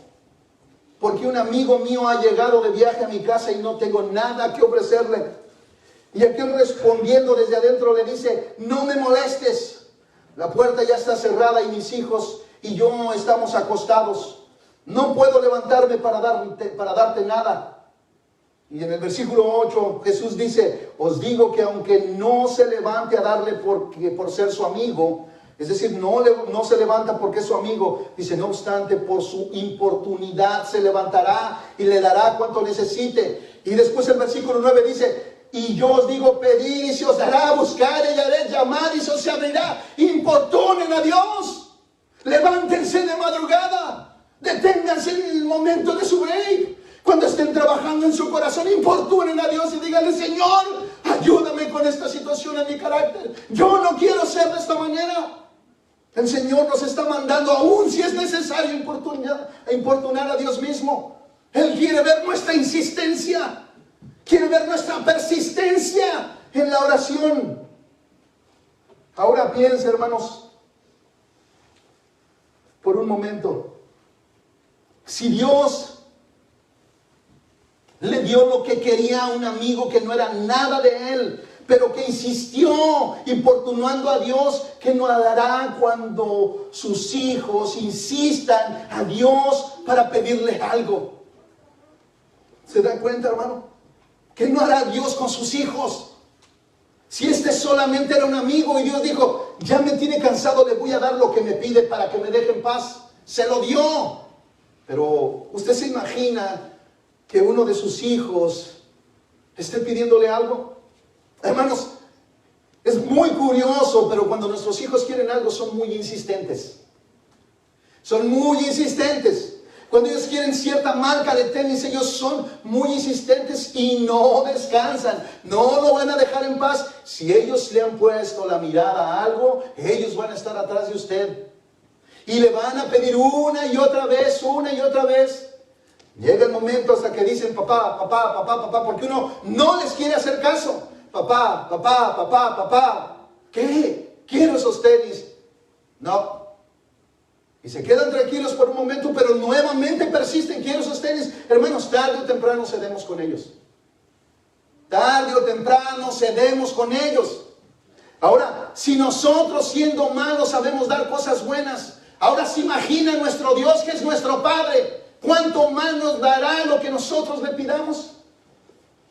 S1: porque un amigo mío ha llegado de viaje a mi casa y no tengo nada que ofrecerle. Y aquel respondiendo desde adentro le dice: no me molestes, la puerta ya está cerrada y mis hijos y yo estamos acostados. No puedo levantarme para darte nada. Y en el versículo 8 Jesús dice: os digo que aunque no se levante a darle por ser su amigo, es decir, no se levanta porque es su amigo, dice, no obstante, por su importunidad se levantará y le dará cuanto necesite. Y después el versículo 9 dice: y yo os digo, pedid y se os dará, buscar y hallaréis, llamar y se os abrirá. Importunen a Dios, levántense de madrugada, deténganse en el momento de su break. Cuando estén trabajando en su corazón, importunen a Dios y díganle: Señor, ayúdame con esta situación en mi carácter. Yo no quiero ser de esta manera. El Señor nos está mandando, aún si es necesario, importunar a Dios mismo. Él quiere ver nuestra insistencia, quiere ver nuestra persistencia en la oración. Ahora piensa, hermanos, por un momento, si Dios le dio lo que quería a un amigo que no era nada de él, pero que insistió importunando a Dios, ¿qué no hará cuando sus hijos insistan a Dios para pedirle algo? ¿Se da cuenta, hermano? ¿Qué no hará Dios con sus hijos? Si este solamente era un amigo y Dios dijo: ya me tiene cansado, le voy a dar lo que me pide para que me deje en paz. Se lo dio. Pero usted se imagina que uno de sus hijos esté pidiéndole algo. Hermanos, es muy curioso, pero cuando nuestros hijos quieren algo son muy insistentes. Son muy insistentes. Cuando ellos quieren cierta marca de tenis, ellos son muy insistentes y no descansan. No lo van a dejar en paz. Si ellos le han puesto la mirada a algo, ellos van a estar atrás de usted. Y le van a pedir una y otra vez, una y otra vez. Llega el momento hasta que dicen: papá, papá, papá, papá, porque uno no les quiere hacer caso. Papá, papá, papá, papá. ¿Qué? Quiero esos tenis. No. Y se quedan tranquilos por un momento, pero nuevamente persisten: quiero esos tenis. Hermanos, tarde o temprano cedemos con ellos. Tarde o temprano cedemos con ellos. Ahora, si nosotros siendo malos sabemos dar cosas buenas, ahora se imagina nuestro Dios, que es nuestro Padre, ¿cuánto más nos dará lo que nosotros le pidamos?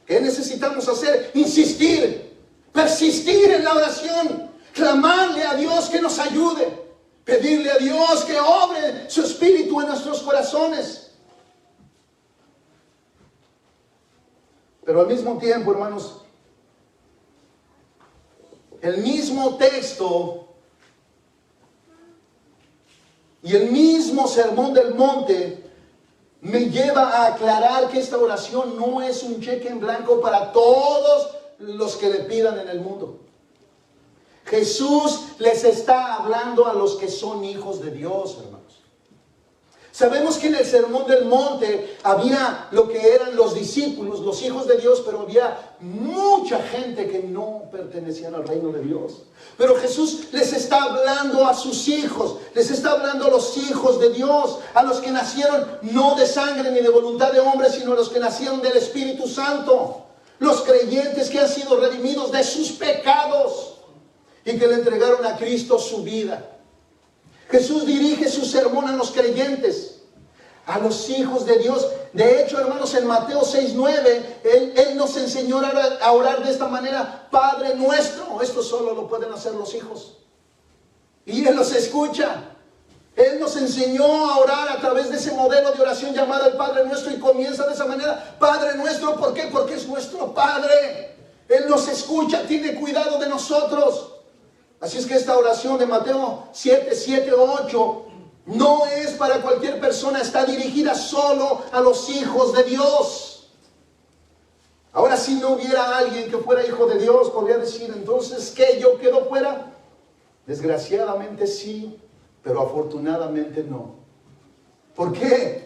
S1: ¿Qué necesitamos hacer? Insistir, persistir en la oración, clamarle a Dios que nos ayude, pedirle a Dios que obre su Espíritu en nuestros corazones. Pero al mismo tiempo, hermanos, el mismo texto y el mismo sermón del monte me lleva a aclarar que esta oración no es un cheque en blanco para todos los que le pidan en el mundo. Jesús les está hablando a los que son hijos de Dios, hermanos. Sabemos que en el sermón del monte había lo que eran los discípulos, los hijos de Dios, pero había mucha gente que no pertenecían al reino de Dios. Pero Jesús les está hablando a sus hijos, les está hablando a los hijos de Dios, a los que nacieron no de sangre ni de voluntad de hombre, sino a los que nacieron del Espíritu Santo. Los creyentes que han sido redimidos de sus pecados y que le entregaron a Cristo su vida. Jesús dirige su sermón a los creyentes, a los hijos de Dios. De hecho, hermanos, en Mateo 6:9, Él nos enseñó a orar de esta manera: Padre nuestro. Esto solo lo pueden hacer los hijos. Y Él los escucha. Él nos enseñó a orar a través de ese modelo de oración llamado el Padre Nuestro, y comienza de esa manera: Padre Nuestro. ¿Por qué? Porque es nuestro Padre. Él nos escucha, tiene cuidado de nosotros. Así es que esta oración de Mateo 7:8 no es para cualquier persona, está dirigida solo a los hijos de Dios. Ahora, si no hubiera alguien que fuera hijo de Dios, podría decir: entonces, ¿qué? ¿Yo quedo fuera? Desgraciadamente sí, pero afortunadamente no. ¿Por qué?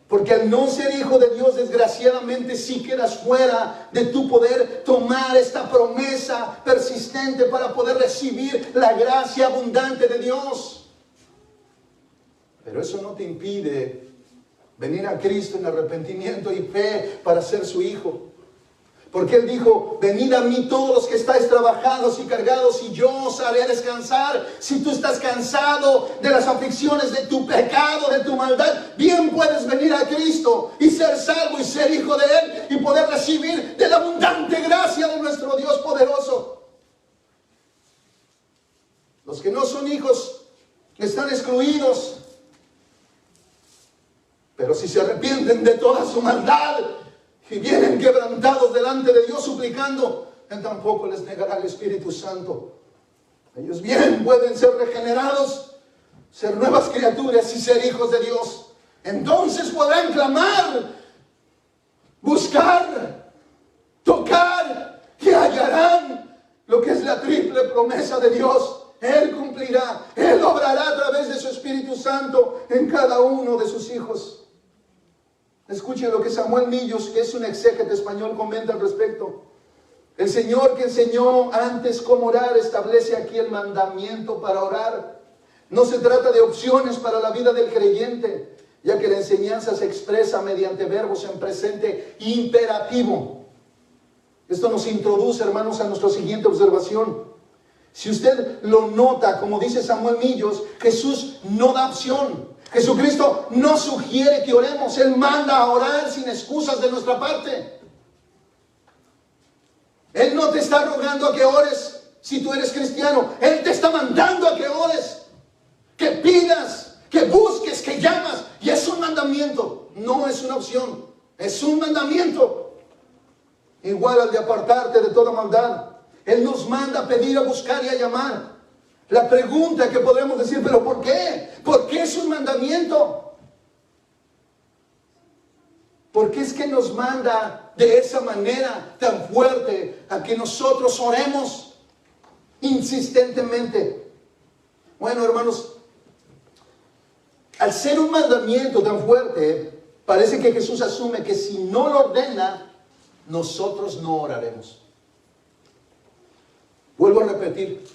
S1: Porque al no ser hijo de Dios, desgraciadamente sí quedas fuera de tu poder tomar esta promesa persistente para poder recibir la gracia abundante de Dios. Pero eso no te impide venir a Cristo en arrepentimiento y fe para ser su hijo. Porque Él dijo: venid a mí todos los que estáis trabajados y cargados, y yo os haré descansar. Si tú estás cansado de las aflicciones de tu pecado, de tu maldad, bien puedes venir a Cristo y ser salvo y ser hijo de Él, y poder recibir de la abundante gracia de nuestro Dios poderoso. Los que no son hijos están excluidos. Pero si se arrepienten de toda su maldad y vienen quebrantados delante de Dios suplicando, Él tampoco les negará el Espíritu Santo. Ellos bien pueden ser regenerados, ser nuevas criaturas y ser hijos de Dios. Entonces podrán clamar, buscar, tocar, y hallarán lo que es la triple promesa de Dios. Él cumplirá, Él obrará a través de su Espíritu Santo en cada uno de sus hijos. Escuchen lo que Samuel Millos, que es un exégeta español, comenta al respecto. El Señor, que enseñó antes cómo orar, establece aquí el mandamiento para orar. No se trata de opciones para la vida del creyente, ya que la enseñanza se expresa mediante verbos en presente imperativo. Esto nos introduce, hermanos, a nuestra siguiente observación. Si usted lo nota, como dice Samuel Millos, Jesús no da opción. Jesucristo no sugiere que oremos. Él manda a orar sin excusas de nuestra parte. Él no te está rogando a que ores si tú eres cristiano. Él te está mandando a que ores, que pidas, que busques, que llamas. Y es un mandamiento, no es una opción. Es un mandamiento. Igual al de apartarte de toda maldad. Él nos manda a pedir, a buscar y a llamar. La pregunta que podemos decir: ¿pero por qué? ¿Por qué es un mandamiento? ¿Por qué es que nos manda de esa manera tan fuerte a que nosotros oremos insistentemente? Bueno, hermanos, al ser un mandamiento tan fuerte, parece que Jesús asume que si no lo ordena, nosotros no oraremos. Vuelvo a repetir.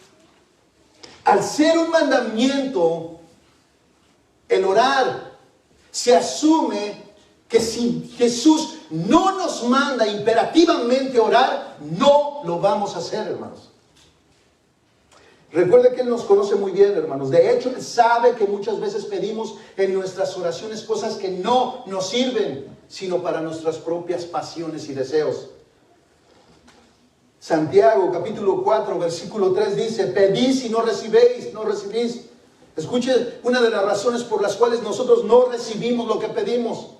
S1: Al ser un mandamiento, el orar, se asume que si Jesús no nos manda imperativamente orar, no lo vamos a hacer, hermanos. Recuerde que Él nos conoce muy bien, hermanos. De hecho, Él sabe que muchas veces pedimos en nuestras oraciones cosas que no nos sirven, sino para nuestras propias pasiones y deseos. Santiago capítulo 4 versículo 3 dice: pedís y no recibéis, no recibís. Escuche una de las razones por las cuales nosotros no recibimos lo que pedimos.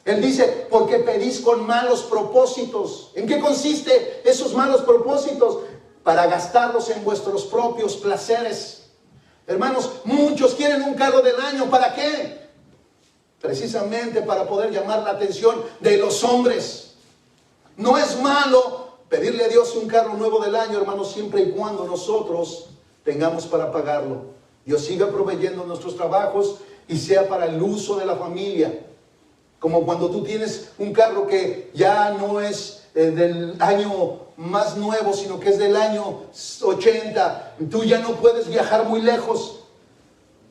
S1: Él dice: porque pedís con malos propósitos. ¿En qué consiste esos malos propósitos? para gastarlos en vuestros propios placeres. Hermanos, muchos quieren un carro del año. ¿Para qué? Precisamente para poder llamar la atención de los hombres. No es malo pedirle a Dios un carro nuevo del año, hermanos, siempre y cuando nosotros tengamos para pagarlo. Dios siga proveyendo nuestros trabajos y sea para el uso de la familia. Como cuando tú tienes un carro que ya no es del año más nuevo, sino que es del año 80. Tú ya no puedes viajar muy lejos.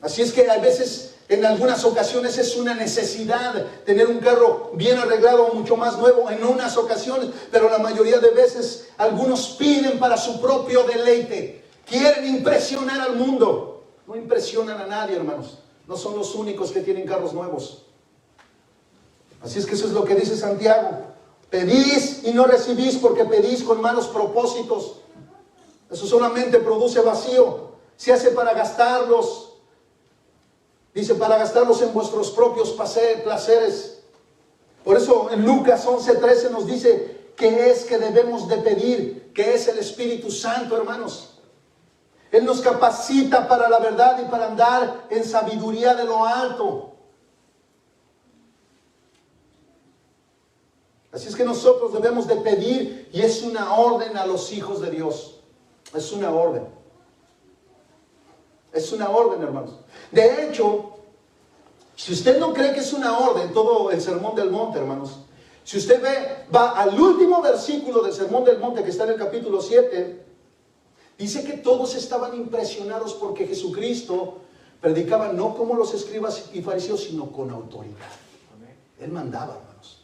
S1: Así es que a veces, en algunas ocasiones, es una necesidad tener un carro bien arreglado, mucho más nuevo en unas ocasiones. Pero la mayoría de veces, algunos piden para su propio deleite. Quieren impresionar al mundo. No impresionan a nadie, hermanos. No son los únicos que tienen carros nuevos. Así es que eso es lo que dice Santiago. Pedís y no recibís porque pedís con malos propósitos. Eso solamente produce vacío. Se hace para gastarlos. Dice, para gastarlos en vuestros propios placeres. Por eso en Lucas 11:13 nos dice qué es que debemos de pedir, que es el Espíritu Santo, hermanos. Él nos capacita para la verdad y para andar en sabiduría de lo alto. Así es que nosotros debemos de pedir, y es una orden a los hijos de Dios. Es una orden. Es una orden, hermanos. De hecho, si usted no cree que es una orden, todo el Sermón del Monte, hermanos, si usted va al último versículo del Sermón del Monte, que está en el capítulo 7, dice que todos estaban impresionados porque Jesucristo predicaba no como los escribas y fariseos, sino con autoridad. Él mandaba, hermanos.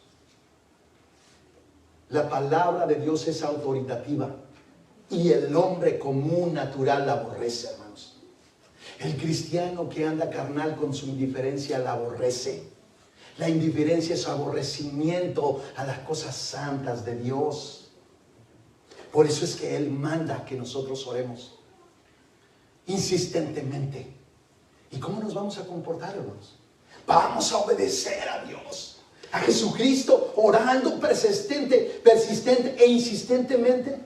S1: La palabra de Dios es autoritativa y el hombre común, natural, la aborrece, hermanos. El cristiano que anda carnal con su indiferencia la aborrece. La indiferencia es aborrecimiento a las cosas santas de Dios. Por eso es que Él manda que nosotros oremos insistentemente. ¿Y cómo nos vamos a comportar, hermanos? Vamos a obedecer a Dios, a Jesucristo, orando persistente e insistentemente.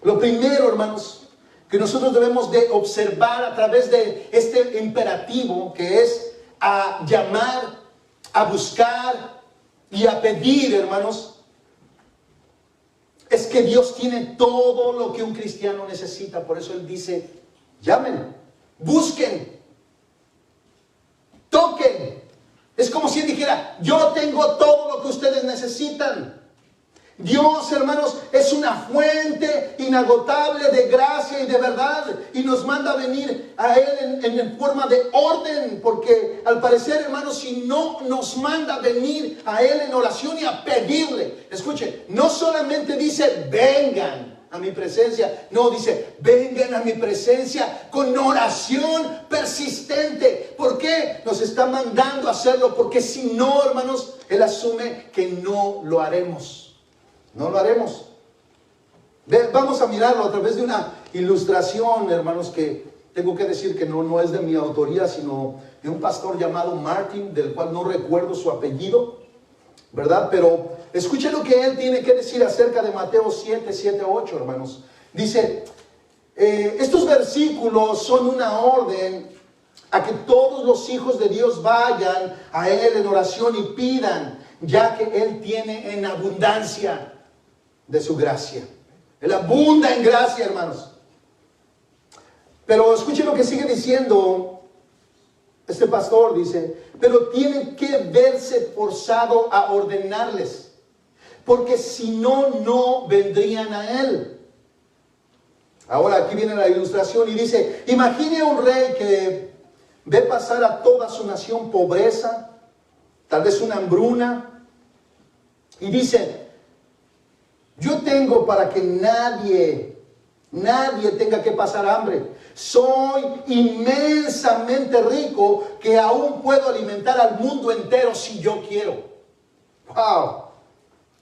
S1: Lo primero, hermanos, que nosotros debemos de observar a través de este imperativo, que es a llamar, a buscar y a pedir, hermanos, es que Dios tiene todo lo que un cristiano necesita. Por eso Él dice, llamen, busquen, toquen. Es como si Él dijera, yo tengo todo lo que ustedes necesitan. Dios, hermanos, es una fuente inagotable de gracia y de verdad, y nos manda a venir a Él en forma de orden, porque al parecer, hermanos, si no nos manda a venir a Él en oración y a pedirle, escuche, no solamente dice vengan a mi presencia, no, dice vengan a mi presencia con oración persistente. ¿Por qué? Nos está mandando a hacerlo, porque si no, hermanos, Él asume que no lo haremos. No lo haremos. Vamos a mirarlo a través de una ilustración, hermanos, que tengo que decir que no es de mi autoría, sino de un pastor llamado Martin, del cual no recuerdo su apellido, ¿verdad? Pero escuchen lo que él tiene que decir acerca de Mateo 7, 8, hermanos. Dice, estos versículos son una orden a que todos los hijos de Dios vayan a Él en oración y pidan, ya que Él tiene en abundancia de su gracia. Él abunda en gracia, hermanos. Pero escuchen lo que sigue diciendo este pastor. Dice, pero tiene que verse forzado a ordenarles, porque si no, no vendrían a Él. Ahora aquí viene la ilustración y dice, imagine un rey que ve pasar a toda su nación pobreza, tal vez una hambruna, y dice, yo tengo para que nadie tenga que pasar hambre. Soy inmensamente rico que aún puedo alimentar al mundo entero si yo quiero. ¡Wow!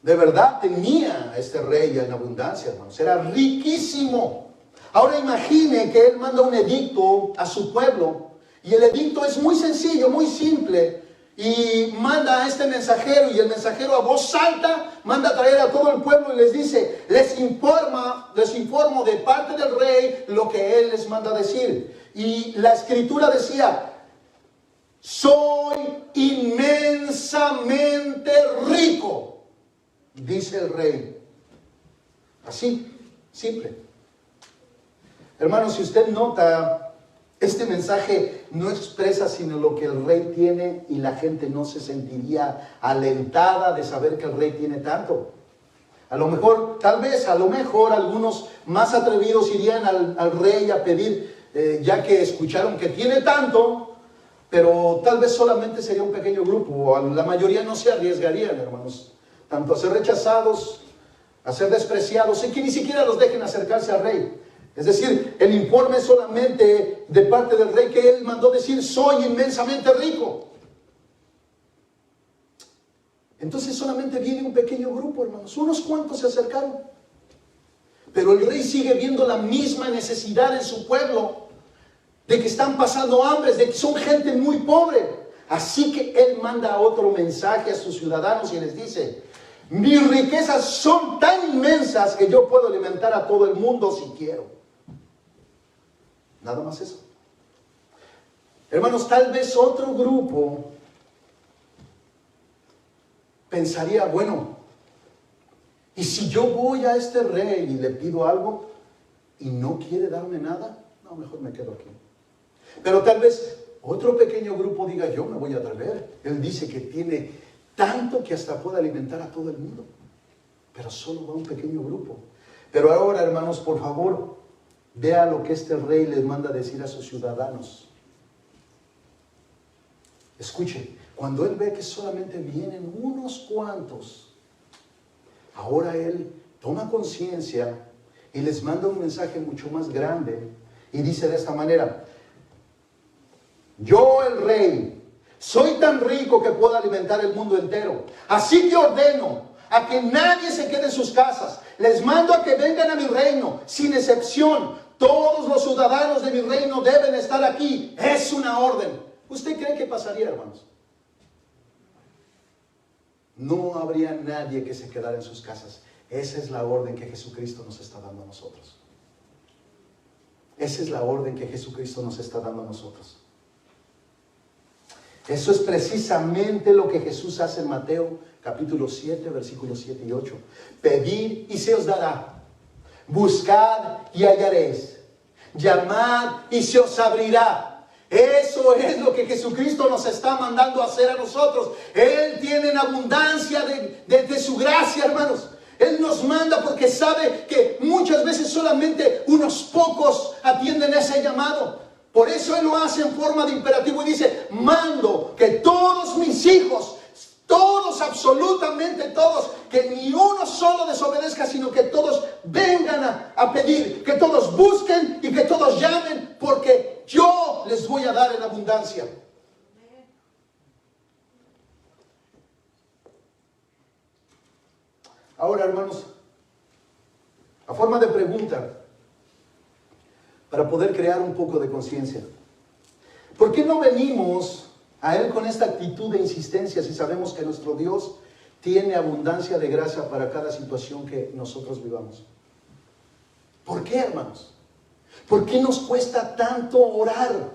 S1: De verdad tenía este rey en abundancia, hermanos. Era riquísimo. Ahora imagine que él manda un edicto a su pueblo. Y el edicto es muy sencillo, muy simple. y manda a este mensajero, y el mensajero a voz alta manda a traer a todo el pueblo y les dice, les informo de parte del rey lo que él les manda decir. Y la escritura decía, soy inmensamente rico, dice el rey. Así, simple. Hermanos, si usted nota, este mensaje no expresa sino lo que el rey tiene, y la gente no se sentiría alentada de saber que el rey tiene tanto. A lo mejor, algunos más atrevidos irían al rey a pedir, ya que escucharon que tiene tanto, pero tal vez solamente sería un pequeño grupo. La mayoría no se arriesgarían, hermanos, tanto a ser rechazados, a ser despreciados, y que ni siquiera los dejen acercarse al rey. Es decir, el informe solamente de parte del rey que él mandó decir, soy inmensamente rico. Entonces solamente viene un pequeño grupo, hermanos, unos cuantos se acercaron. Pero el rey sigue viendo la misma necesidad en su pueblo, de que están pasando hambre, de que son gente muy pobre. Así que él manda otro mensaje a sus ciudadanos y les dice, mis riquezas son tan inmensas que yo puedo alimentar a todo el mundo si quiero. Nada más eso. Hermanos, tal vez otro grupo pensaría, bueno, ¿y si yo voy a este rey y le pido algo y no quiere darme nada? No, mejor me quedo aquí. Pero tal vez otro pequeño grupo diga, yo me voy a atrever. Él dice que tiene tanto que hasta puede alimentar a todo el mundo. Pero solo va un pequeño grupo. Pero ahora, hermanos, por favor, vea lo que este rey les manda decir a sus ciudadanos. Escuche, cuando él ve que solamente vienen unos cuantos, ahora él toma conciencia y les manda un mensaje mucho más grande y dice de esta manera, yo el rey, soy tan rico que puedo alimentar el mundo entero, así que ordeno a que nadie se quede en sus casas, les mando a que vengan a mi reino, sin excepción. Todos los ciudadanos de mi reino deben estar aquí. Es una orden. ¿Usted cree que pasaría, hermanos? No habría nadie que se quedara en sus casas. Esa es la orden que Jesucristo nos está dando a nosotros. Esa es la orden que Jesucristo nos está dando a nosotros. Eso es precisamente lo que Jesús hace en Mateo capítulo 7, versículos 7 y 8. Pedid y se os dará. Buscad y hallaréis. Llamad y se os abrirá. Eso es lo que Jesucristo nos está mandando a hacer a nosotros. Él tiene en abundancia de su gracia, hermanos. Él nos manda porque sabe que muchas veces solamente unos pocos atienden ese llamado. Por eso Él lo hace en forma de imperativo y dice, mando que todos mis hijos, todos, absolutamente todos, que ni uno solo desobedezca, sino que todos vengan a pedir, que todos busquen y que todos llamen, porque yo les voy a dar en abundancia. Ahora, hermanos, a forma de pregunta, para poder crear un poco de conciencia, ¿por qué no venimos a Él con esta actitud de insistencia si sabemos que nuestro Dios tiene abundancia de gracia para cada situación que nosotros vivamos? ¿Por qué, hermanos? ¿Por qué nos cuesta tanto orar?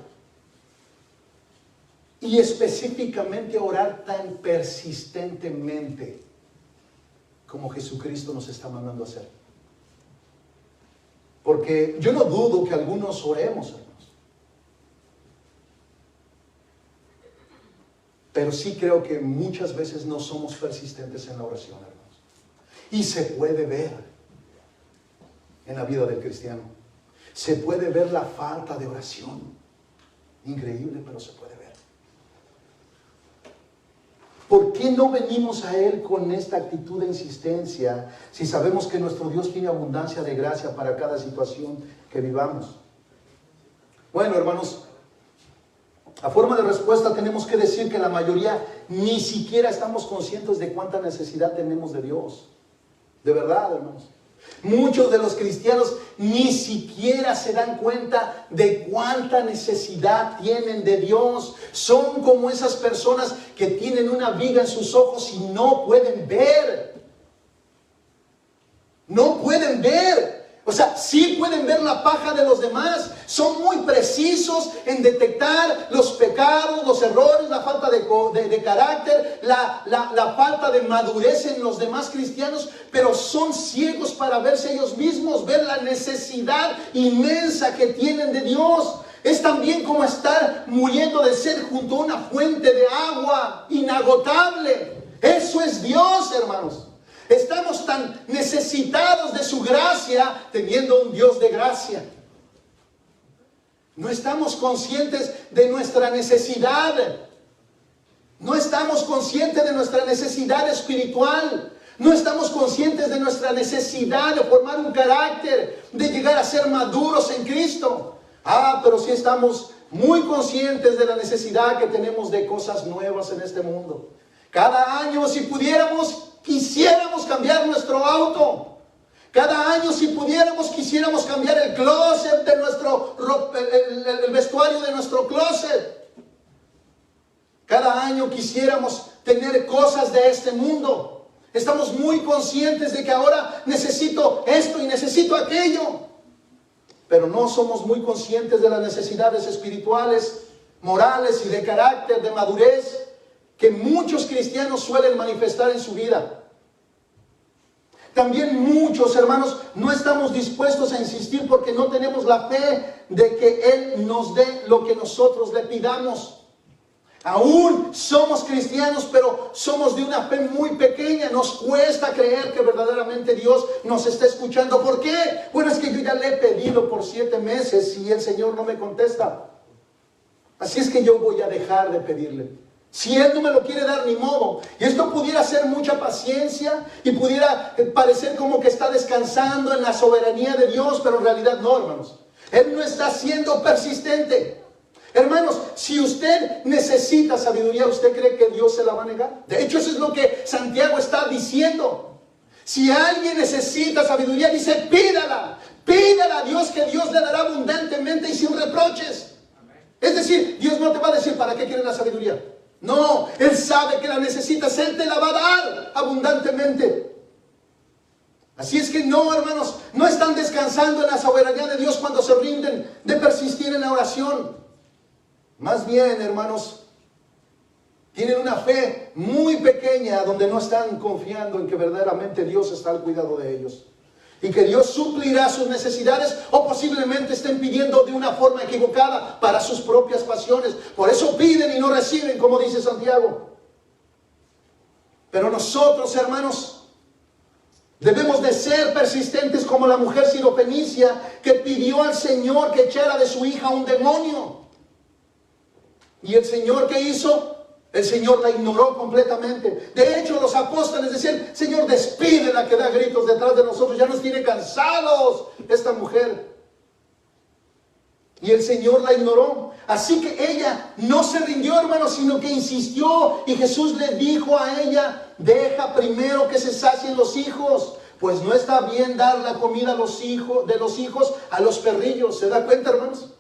S1: Y específicamente orar tan persistentemente como Jesucristo nos está mandando a hacer. Porque yo no dudo que algunos oremos, hermanos. Pero sí creo que muchas veces no somos persistentes en la oración, hermanos. Y se puede ver en la vida del cristiano. Se puede ver la falta de oración. Increíble, pero se puede ver. ¿Por qué no venimos a Él con esta actitud de insistencia si sabemos que nuestro Dios tiene abundancia de gracia para cada situación que vivamos? Bueno, hermanos, a forma de respuesta tenemos que decir que la mayoría ni siquiera estamos conscientes de cuánta necesidad tenemos de Dios. De verdad, hermanos. Muchos de los cristianos ni siquiera se dan cuenta de cuánta necesidad tienen de Dios. Son como esas personas que tienen una viga en sus ojos y no pueden ver. No pueden ver. O sea, sí pueden ver la paja de los demás. Son muy precisos en detectar los pecados, los errores, la falta de carácter, la falta de madurez en los demás cristianos. Pero son ciegos para verse ellos mismos, ver la necesidad inmensa que tienen de Dios. Es también como estar muriendo de sed junto a una fuente de agua inagotable. Eso es Dios, hermanos. Estamos tan necesitados de su gracia, teniendo un Dios de gracia. No estamos conscientes de nuestra necesidad. No estamos conscientes de nuestra necesidad espiritual. No estamos conscientes de nuestra necesidad de formar un carácter, de llegar a ser maduros en Cristo. Pero sí estamos muy conscientes de la necesidad que tenemos de cosas nuevas en este mundo. Cada año, si pudiéramos, quisiéramos cambiar nuestro auto. Cada año, si pudiéramos, quisiéramos cambiar el closet de nuestro, el vestuario de nuestro closet. Cada año quisiéramos tener cosas de este mundo. Estamos muy conscientes de que ahora necesito esto y necesito aquello. Pero no somos muy conscientes de las necesidades espirituales, morales y de carácter, de madurez, que muchos cristianos suelen manifestar en su vida. También muchos hermanos no estamos dispuestos a insistir porque no tenemos la fe de que Él nos dé lo que nosotros le pidamos. Aún somos cristianos, pero somos de una fe muy pequeña. Nos cuesta creer que verdaderamente Dios nos está escuchando. ¿Por qué? Bueno, es que yo ya le he pedido por 7 meses y el Señor no me contesta. Así es que yo voy a dejar de pedirle. Si Él no me lo quiere dar, ni modo. Y esto pudiera ser mucha paciencia y pudiera parecer como que está descansando en la soberanía de Dios, pero en realidad no, hermanos. Él no está siendo persistente. Hermanos, si usted necesita sabiduría, ¿usted cree que Dios se la va a negar? De hecho, eso es lo que Santiago está diciendo. Si alguien necesita sabiduría, dice, pídala. Pídala a Dios, que Dios le dará abundantemente y sin reproches. Es decir, Dios no te va a decir, ¿para qué quieres la sabiduría? No, Él sabe que la necesitas, Él te la va a dar abundantemente. Así es que no, hermanos, no están descansando en la soberanía de Dios cuando se rinden de persistir en la oración. Más bien, hermanos, tienen una fe muy pequeña donde no están confiando en que verdaderamente Dios está al cuidado de ellos. Y que Dios suplirá sus necesidades, o posiblemente estén pidiendo de una forma equivocada para sus propias pasiones. Por eso piden y no reciben, como dice Santiago. Pero nosotros, hermanos, debemos de ser persistentes como la mujer sirofenicia que pidió al Señor que echara de su hija un demonio. ¿Y el Señor qué hizo? El Señor la ignoró completamente. De hecho, los apóstoles decían, Señor, despídela, que da gritos detrás de nosotros. Ya nos tiene cansados esta mujer. Y el Señor la ignoró. Así que ella no se rindió, hermanos, sino que insistió. Y Jesús le dijo a ella, deja primero que se sacien los hijos. Pues no está bien dar la comida de los hijos a los perrillos. ¿Se da cuenta, hermanos?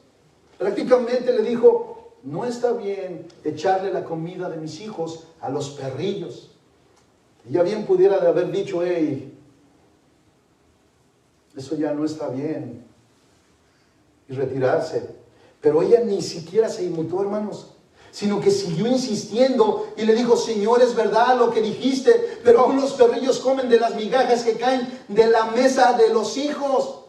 S1: Prácticamente le dijo, no está bien echarle la comida de mis hijos a los perrillos. Ella bien pudiera de haber dicho, hey, eso ya no está bien, y retirarse. Pero ella ni siquiera se inmutó, hermanos, sino que siguió insistiendo y le dijo, Señor, es verdad lo que dijiste, pero aún los perrillos comen de las migajas que caen de la mesa de los hijos.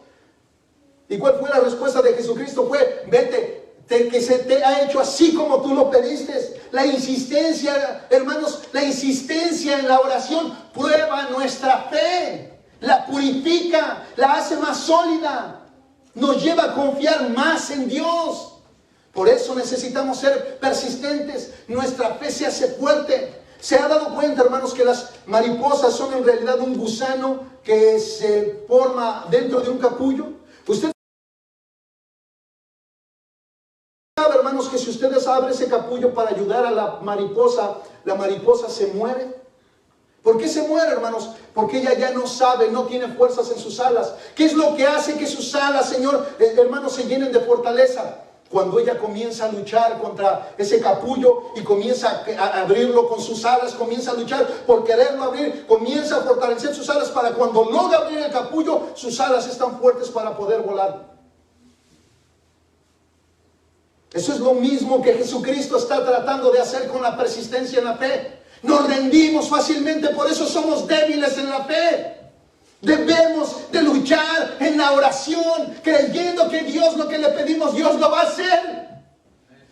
S1: ¿Y cuál fue la respuesta de Jesucristo? Fue, vete, que se te ha hecho así como tú lo pediste. La insistencia, hermanos, la insistencia en la oración prueba nuestra fe, la purifica, la hace más sólida, nos lleva a confiar más en Dios. Por eso necesitamos ser persistentes. Nuestra fe se hace fuerte. ¿Se ha dado cuenta, hermanos, que las mariposas son en realidad un gusano que se forma dentro de un capullo? Usted sabe, hermanos, que si ustedes abren ese capullo para ayudar a la mariposa se muere. ¿Por qué se muere, hermanos? Porque ella ya no sabe, no tiene fuerzas en sus alas. ¿Qué es lo que hace que sus alas, Señor, hermanos, se llenen de fortaleza? Cuando ella comienza a luchar contra ese capullo y comienza a abrirlo con sus alas, comienza a luchar por quererlo abrir, comienza a fortalecer sus alas para cuando logra abrir el capullo, sus alas están fuertes para poder volar. Eso es lo mismo que Jesucristo está tratando de hacer con la persistencia en la fe. Nos rendimos fácilmente, por eso somos débiles en la fe. Debemos de luchar en la oración, creyendo que Dios, lo que le pedimos, Dios lo va a hacer.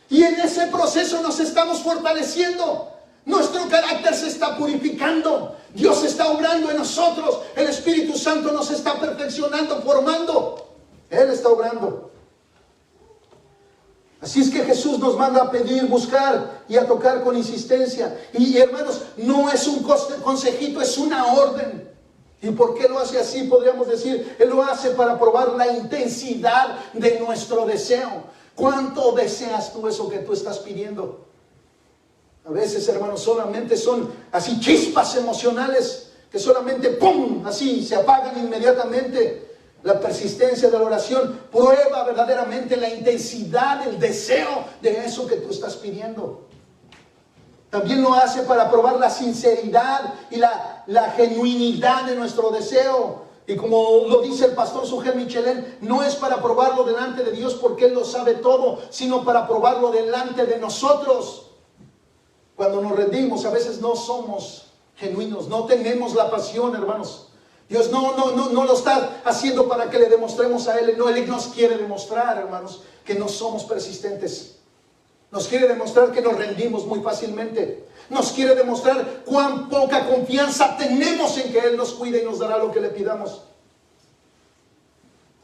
S1: Y en ese proceso nos estamos fortaleciendo. Nuestro carácter se está purificando. Dios está obrando en nosotros. El Espíritu Santo nos está perfeccionando, formando. Él está obrando. Así es que Jesús nos manda a pedir, buscar y a tocar con insistencia. Y hermanos, no es un consejito, es una orden. ¿Y por qué lo hace así? Podríamos decir, Él lo hace para probar la intensidad de nuestro deseo. ¿Cuánto deseas tú eso que tú estás pidiendo? A veces, hermanos, solamente son así chispas emocionales que solamente ¡pum! Así se apagan inmediatamente. La persistencia de la oración prueba verdaderamente la intensidad, el deseo de eso que tú estás pidiendo. También lo hace para probar la sinceridad y la genuinidad de nuestro deseo. Y como lo dice el pastor Sugel Michelén, no es para probarlo delante de Dios porque Él lo sabe todo, sino para probarlo delante de nosotros. Cuando nos rendimos, a veces no somos genuinos, no tenemos la pasión, hermanos. Dios no lo está haciendo para que le demostremos a Él. No, Él nos quiere demostrar, hermanos, que no somos persistentes. Nos quiere demostrar que nos rendimos muy fácilmente. Nos quiere demostrar cuán poca confianza tenemos en que Él nos cuide y nos dará lo que le pidamos.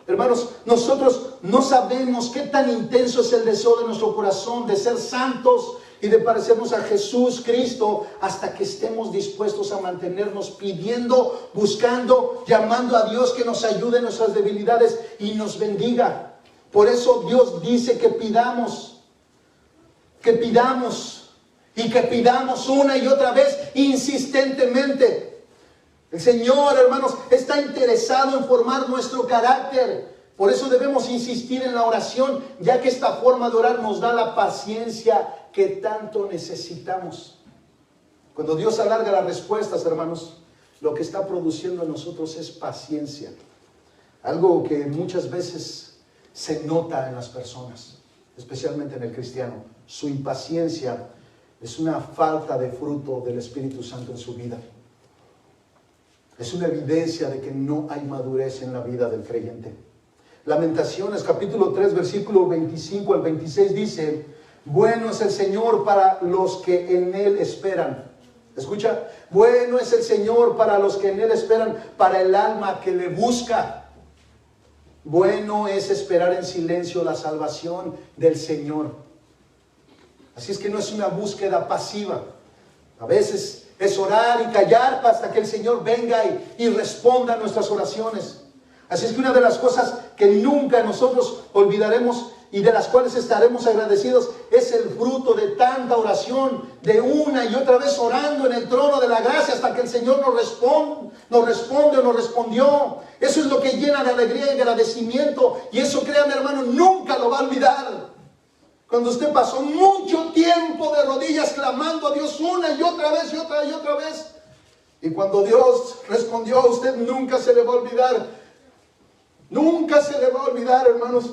S1: Hermanos, nosotros no sabemos qué tan intenso es el deseo de nuestro corazón de ser santos y de parecernos a Jesús Cristo hasta que estemos dispuestos a mantenernos pidiendo, buscando, llamando a Dios que nos ayude en nuestras debilidades y nos bendiga. Por eso Dios dice que pidamos y que pidamos una y otra vez insistentemente. El Señor, hermanos, está interesado en formar nuestro carácter. Por eso debemos insistir en la oración, ya que esta forma de orar nos da la paciencia que tanto necesitamos. Cuando Dios alarga las respuestas, hermanos, lo que está produciendo en nosotros es paciencia. Algo que muchas veces se nota en las personas, especialmente en el cristiano. Su impaciencia es una falta de fruto del Espíritu Santo en su vida. Es una evidencia de que no hay madurez en la vida del creyente. Lamentaciones capítulo 3 versículo 25 al 26 dice: bueno es el Señor para los que en Él esperan. Escucha, bueno es el Señor para los que en Él esperan, para el alma que le busca. Bueno es esperar en silencio la salvación del Señor. Así es que no es una búsqueda pasiva. A veces es orar y callar hasta que el Señor venga y responda a nuestras oraciones. Así es que una de las cosas que nunca nosotros olvidaremos y de las cuales estaremos agradecidos es el fruto de tanta oración, de una y otra vez orando en el trono de la gracia hasta que el Señor nos responde o nos respondió. Eso es lo que llena de alegría y de agradecimiento, y eso, créame, hermano, nunca lo va a olvidar. Cuando usted pasó mucho tiempo de rodillas clamando a Dios una y otra vez y otra y otra vez, y cuando Dios respondió a usted, nunca se le va a olvidar. Nunca se le va a olvidar, hermanos,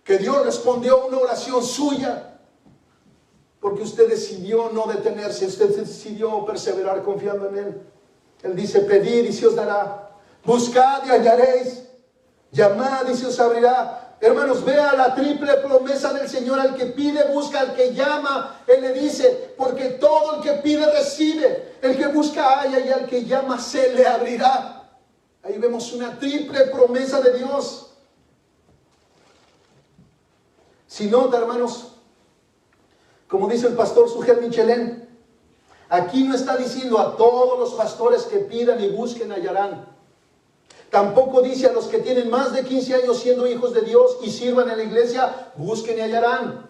S1: que Dios respondió a una oración suya, porque usted decidió no detenerse, usted decidió perseverar confiando en Él. Él dice: pedid y se os dará, buscad y hallaréis, llamad y se os abrirá. Hermanos, vea la triple promesa del Señor: al que pide, busca; al que llama, Él le dice, porque todo el que pide, recibe; el que busca, halla; y al que llama, se le abrirá. Ahí vemos una triple promesa de Dios. Si nota, hermanos, como dice el pastor Sugel Michelén, aquí no está diciendo a todos los pastores que pidan y busquen hallarán. Tampoco dice a los que tienen más de 15 años siendo hijos de Dios y sirvan en la iglesia, busquen y hallarán.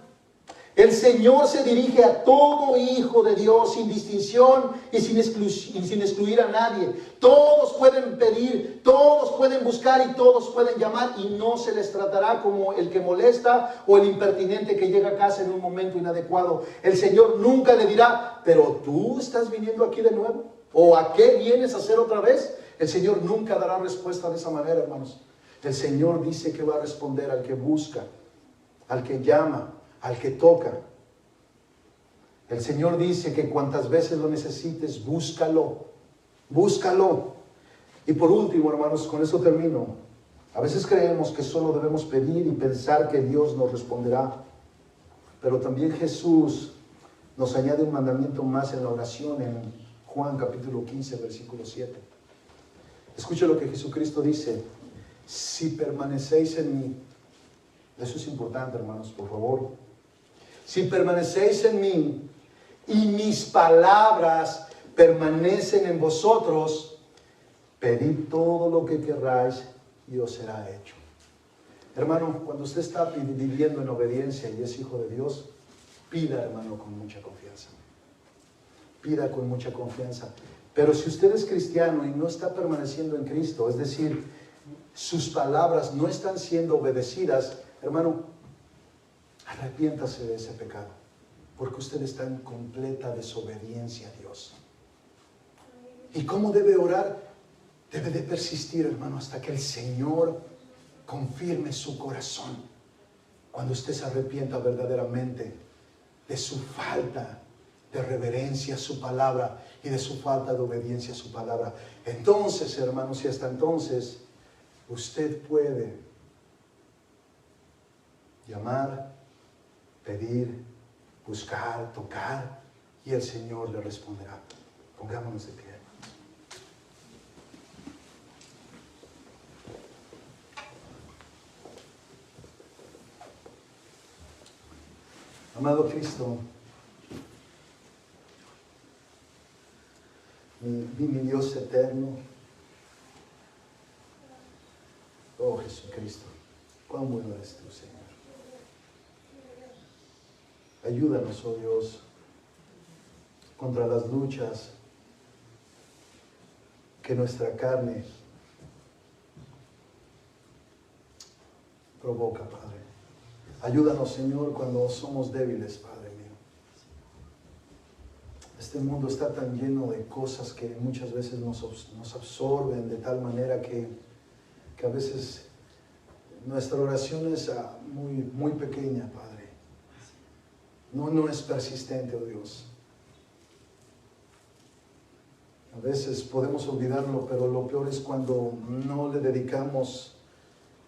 S1: El Señor se dirige a todo hijo de Dios sin distinción y sin excluir a nadie. Todos pueden pedir, todos pueden buscar y todos pueden llamar, y no se les tratará como el que molesta o el impertinente que llega a casa en un momento inadecuado. El Señor nunca le dirá, pero tú estás viniendo aquí de nuevo, o ¿a qué vienes a hacer otra vez? El Señor nunca dará respuesta de esa manera, hermanos. El Señor dice que va a responder al que busca, al que llama, al que toca. El Señor dice que cuantas veces lo necesites, búscalo, búscalo. Y por último, hermanos, con eso termino. A veces creemos que solo debemos pedir y pensar que Dios nos responderá, pero también Jesús nos añade un mandamiento más en la oración en Juan capítulo 15, versículo 7. Escuche lo que Jesucristo dice: si permanecéis en mí. Eso es importante, hermanos, por favor. Si permanecéis en mí y mis palabras permanecen en vosotros, pedid todo lo que querráis y os será hecho. Hermano, cuando usted está viviendo en obediencia y es hijo de Dios, pida, hermano, con mucha confianza. Pida con mucha confianza. Pero si usted es cristiano y no está permaneciendo en Cristo, es decir, sus palabras no están siendo obedecidas, hermano, arrepiéntase de ese pecado, porque usted está en completa desobediencia a Dios. ¿Y cómo debe orar? Debe de persistir, hermano, hasta que el Señor confirme su corazón. Cuando usted se arrepienta verdaderamente de su falta de reverencia a su palabra y de su falta de obediencia a su palabra, entonces, hermanos, y hasta entonces, usted puede llamar, pedir, buscar, tocar, y el Señor le responderá. Pongámonos de pie. Amado Cristo, mi Dios eterno, oh Jesucristo, cuán bueno eres tú, Señor. Ayúdanos, oh Dios, contra las luchas que nuestra carne provoca, Padre. Ayúdanos, Señor, cuando somos débiles, Padre mío. Este mundo está tan lleno de cosas que muchas veces nos absorben de tal manera que a veces nuestra oración es muy pequeña, Padre. No es persistente, oh Dios. A veces podemos olvidarlo, pero lo peor es cuando no le dedicamos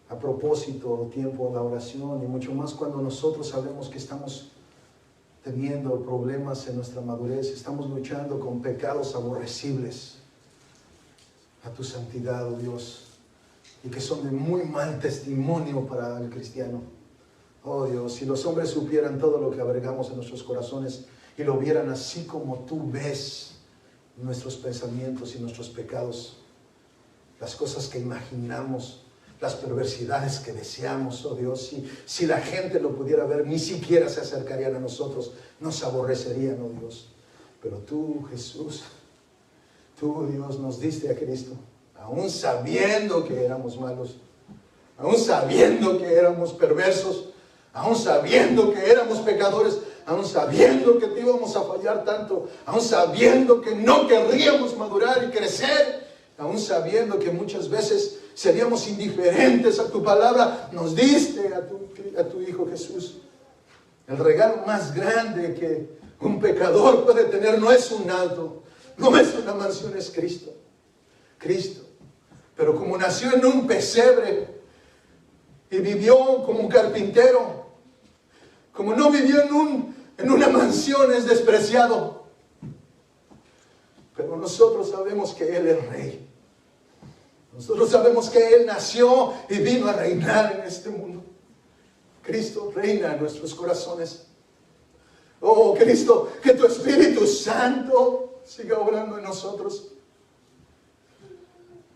S1: a propósito tiempo a la oración, y mucho más cuando nosotros sabemos que estamos teniendo problemas en nuestra madurez, estamos luchando con pecados aborrecibles a tu santidad, oh Dios, y que son de muy mal testimonio para el cristiano. Oh Dios, si los hombres supieran todo lo que abrigamos en nuestros corazones y lo vieran así como tú ves nuestros pensamientos y nuestros pecados, las cosas que imaginamos, las perversidades que deseamos, oh Dios, si la gente lo pudiera ver, ni siquiera se acercarían a nosotros, nos aborrecerían, oh Dios. Pero tú, Jesús, tú, Dios, nos diste a Cristo, aún sabiendo que éramos malos, aún sabiendo que éramos perversos, aún sabiendo que éramos pecadores, aún sabiendo que te íbamos a fallar tanto, aún sabiendo que no querríamos madurar y crecer, aún sabiendo que muchas veces seríamos indiferentes a tu palabra, nos diste a tu Hijo Jesús. El regalo más grande que un pecador puede tener no es un auto, no es una mansión, es Cristo. Cristo. Pero como nació en un pesebre y vivió como un carpintero, como no vivió en una mansión, es despreciado. Pero nosotros sabemos que Él es Rey. Nosotros sabemos que Él nació y vino a reinar en este mundo. Cristo reina en nuestros corazones. Oh Cristo, que tu Espíritu Santo siga obrando en nosotros.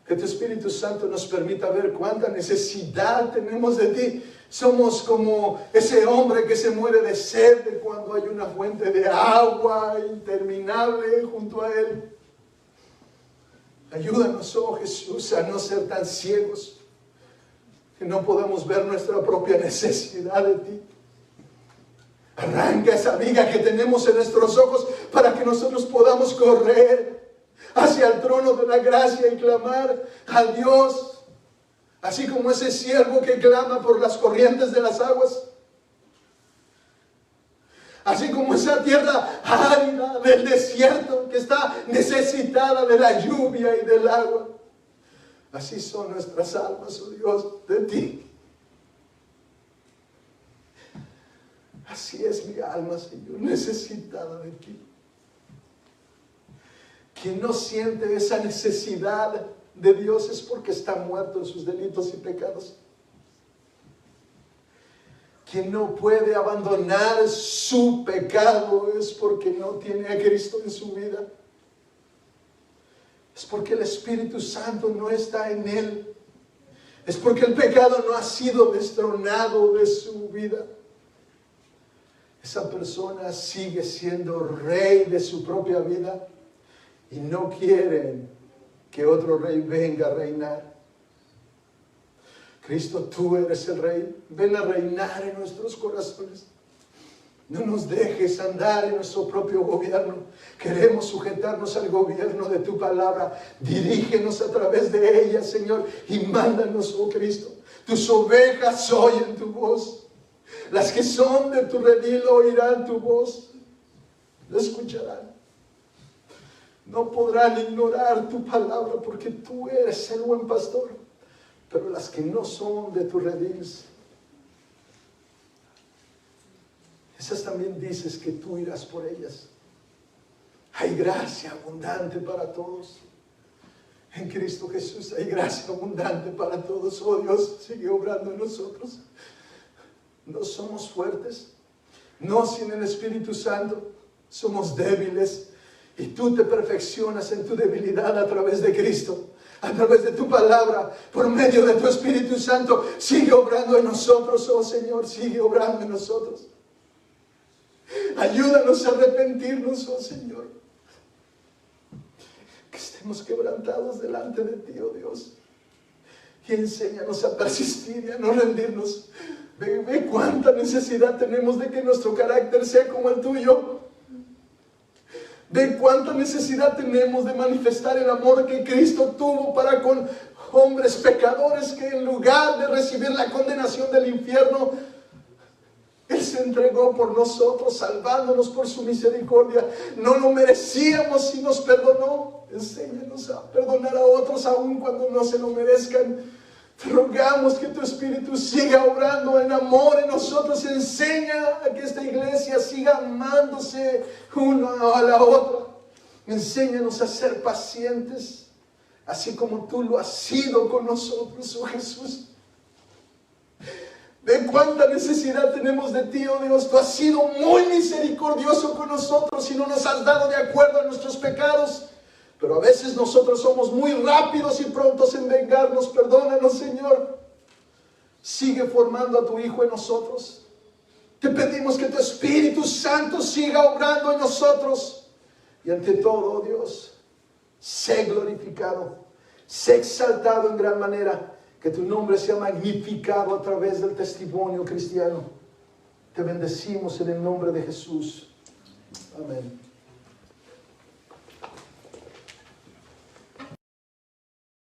S1: Que tu Espíritu Santo nos permita ver cuánta necesidad tenemos de ti. Somos como ese hombre que se muere de sed cuando hay una fuente de agua interminable junto a él. Ayúdanos, oh Jesús, a no ser tan ciegos que no podamos ver nuestra propia necesidad de ti. Arranca esa viga que tenemos en nuestros ojos para que nosotros podamos correr hacia el trono de la gracia y clamar a Dios. Así como ese siervo que clama por las corrientes de las aguas. Así como esa tierra árida del desierto que está necesitada de la lluvia y del agua. Así son nuestras almas, oh Dios, de ti. Así es mi alma, Señor, necesitada de ti. Quien no siente esa necesidad de Dios es porque está muerto en sus delitos y pecados. Quien no puede abandonar su pecado es porque no tiene a Cristo en su vida. Es porque el Espíritu Santo no está en él. Es porque el pecado no ha sido destronado de su vida. Esa persona sigue siendo rey de su propia vida y no quieren que otro rey venga a reinar. Cristo, tú eres el rey. Ven a reinar en nuestros corazones. No nos dejes andar en nuestro propio gobierno. Queremos sujetarnos al gobierno de tu palabra. Dirígenos a través de ella, Señor, y mándanos, oh Cristo. Tus ovejas oyen tu voz. Las que son de tu redil oirán tu voz. Lo escucharán. No podrán ignorar tu palabra porque tú eres el buen pastor. Pero las que no son de tu redil, esas también dices que tú irás por ellas. Hay gracia abundante para todos. En Cristo Jesús hay gracia abundante para todos. Oh Dios, sigue obrando en nosotros. No somos fuertes, no sin el Espíritu Santo. Somos débiles y tú te perfeccionas en tu debilidad a través de Cristo. A través de tu palabra, por medio de tu Espíritu Santo, sigue obrando en nosotros, oh Señor, sigue obrando en nosotros. Ayúdanos a arrepentirnos, oh Señor. Que estemos quebrantados delante de ti, oh Dios. Y enséñanos a persistir y a no rendirnos. Ve cuánta necesidad tenemos de que nuestro carácter sea como el tuyo. De cuánta necesidad tenemos de manifestar el amor que Cristo tuvo para con hombres pecadores, que en lugar de recibir la condenación del infierno, Él se entregó por nosotros, salvándonos por su misericordia. No lo merecíamos y nos perdonó. Enséñanos a perdonar a otros aun cuando no se lo merezcan. Te rogamos que tu Espíritu siga obrando en amor en nosotros. Enseña a que esta iglesia siga amándose uno a la otra. Enséñanos a ser pacientes, así como tú lo has sido con nosotros, oh Jesús. De cuánta necesidad tenemos de ti, oh Dios. Tú has sido muy misericordioso con nosotros y no nos has dado de acuerdo a nuestros pecados. Pero a veces nosotros somos muy rápidos y prontos en vengarnos. Perdónanos, Señor. Sigue formando a tu Hijo en nosotros. Te pedimos que tu Espíritu Santo siga obrando en nosotros. Y ante todo, oh Dios, sé glorificado, sé exaltado en gran manera. Que tu nombre sea magnificado a través del testimonio cristiano. Te bendecimos en el nombre de Jesús. Amén.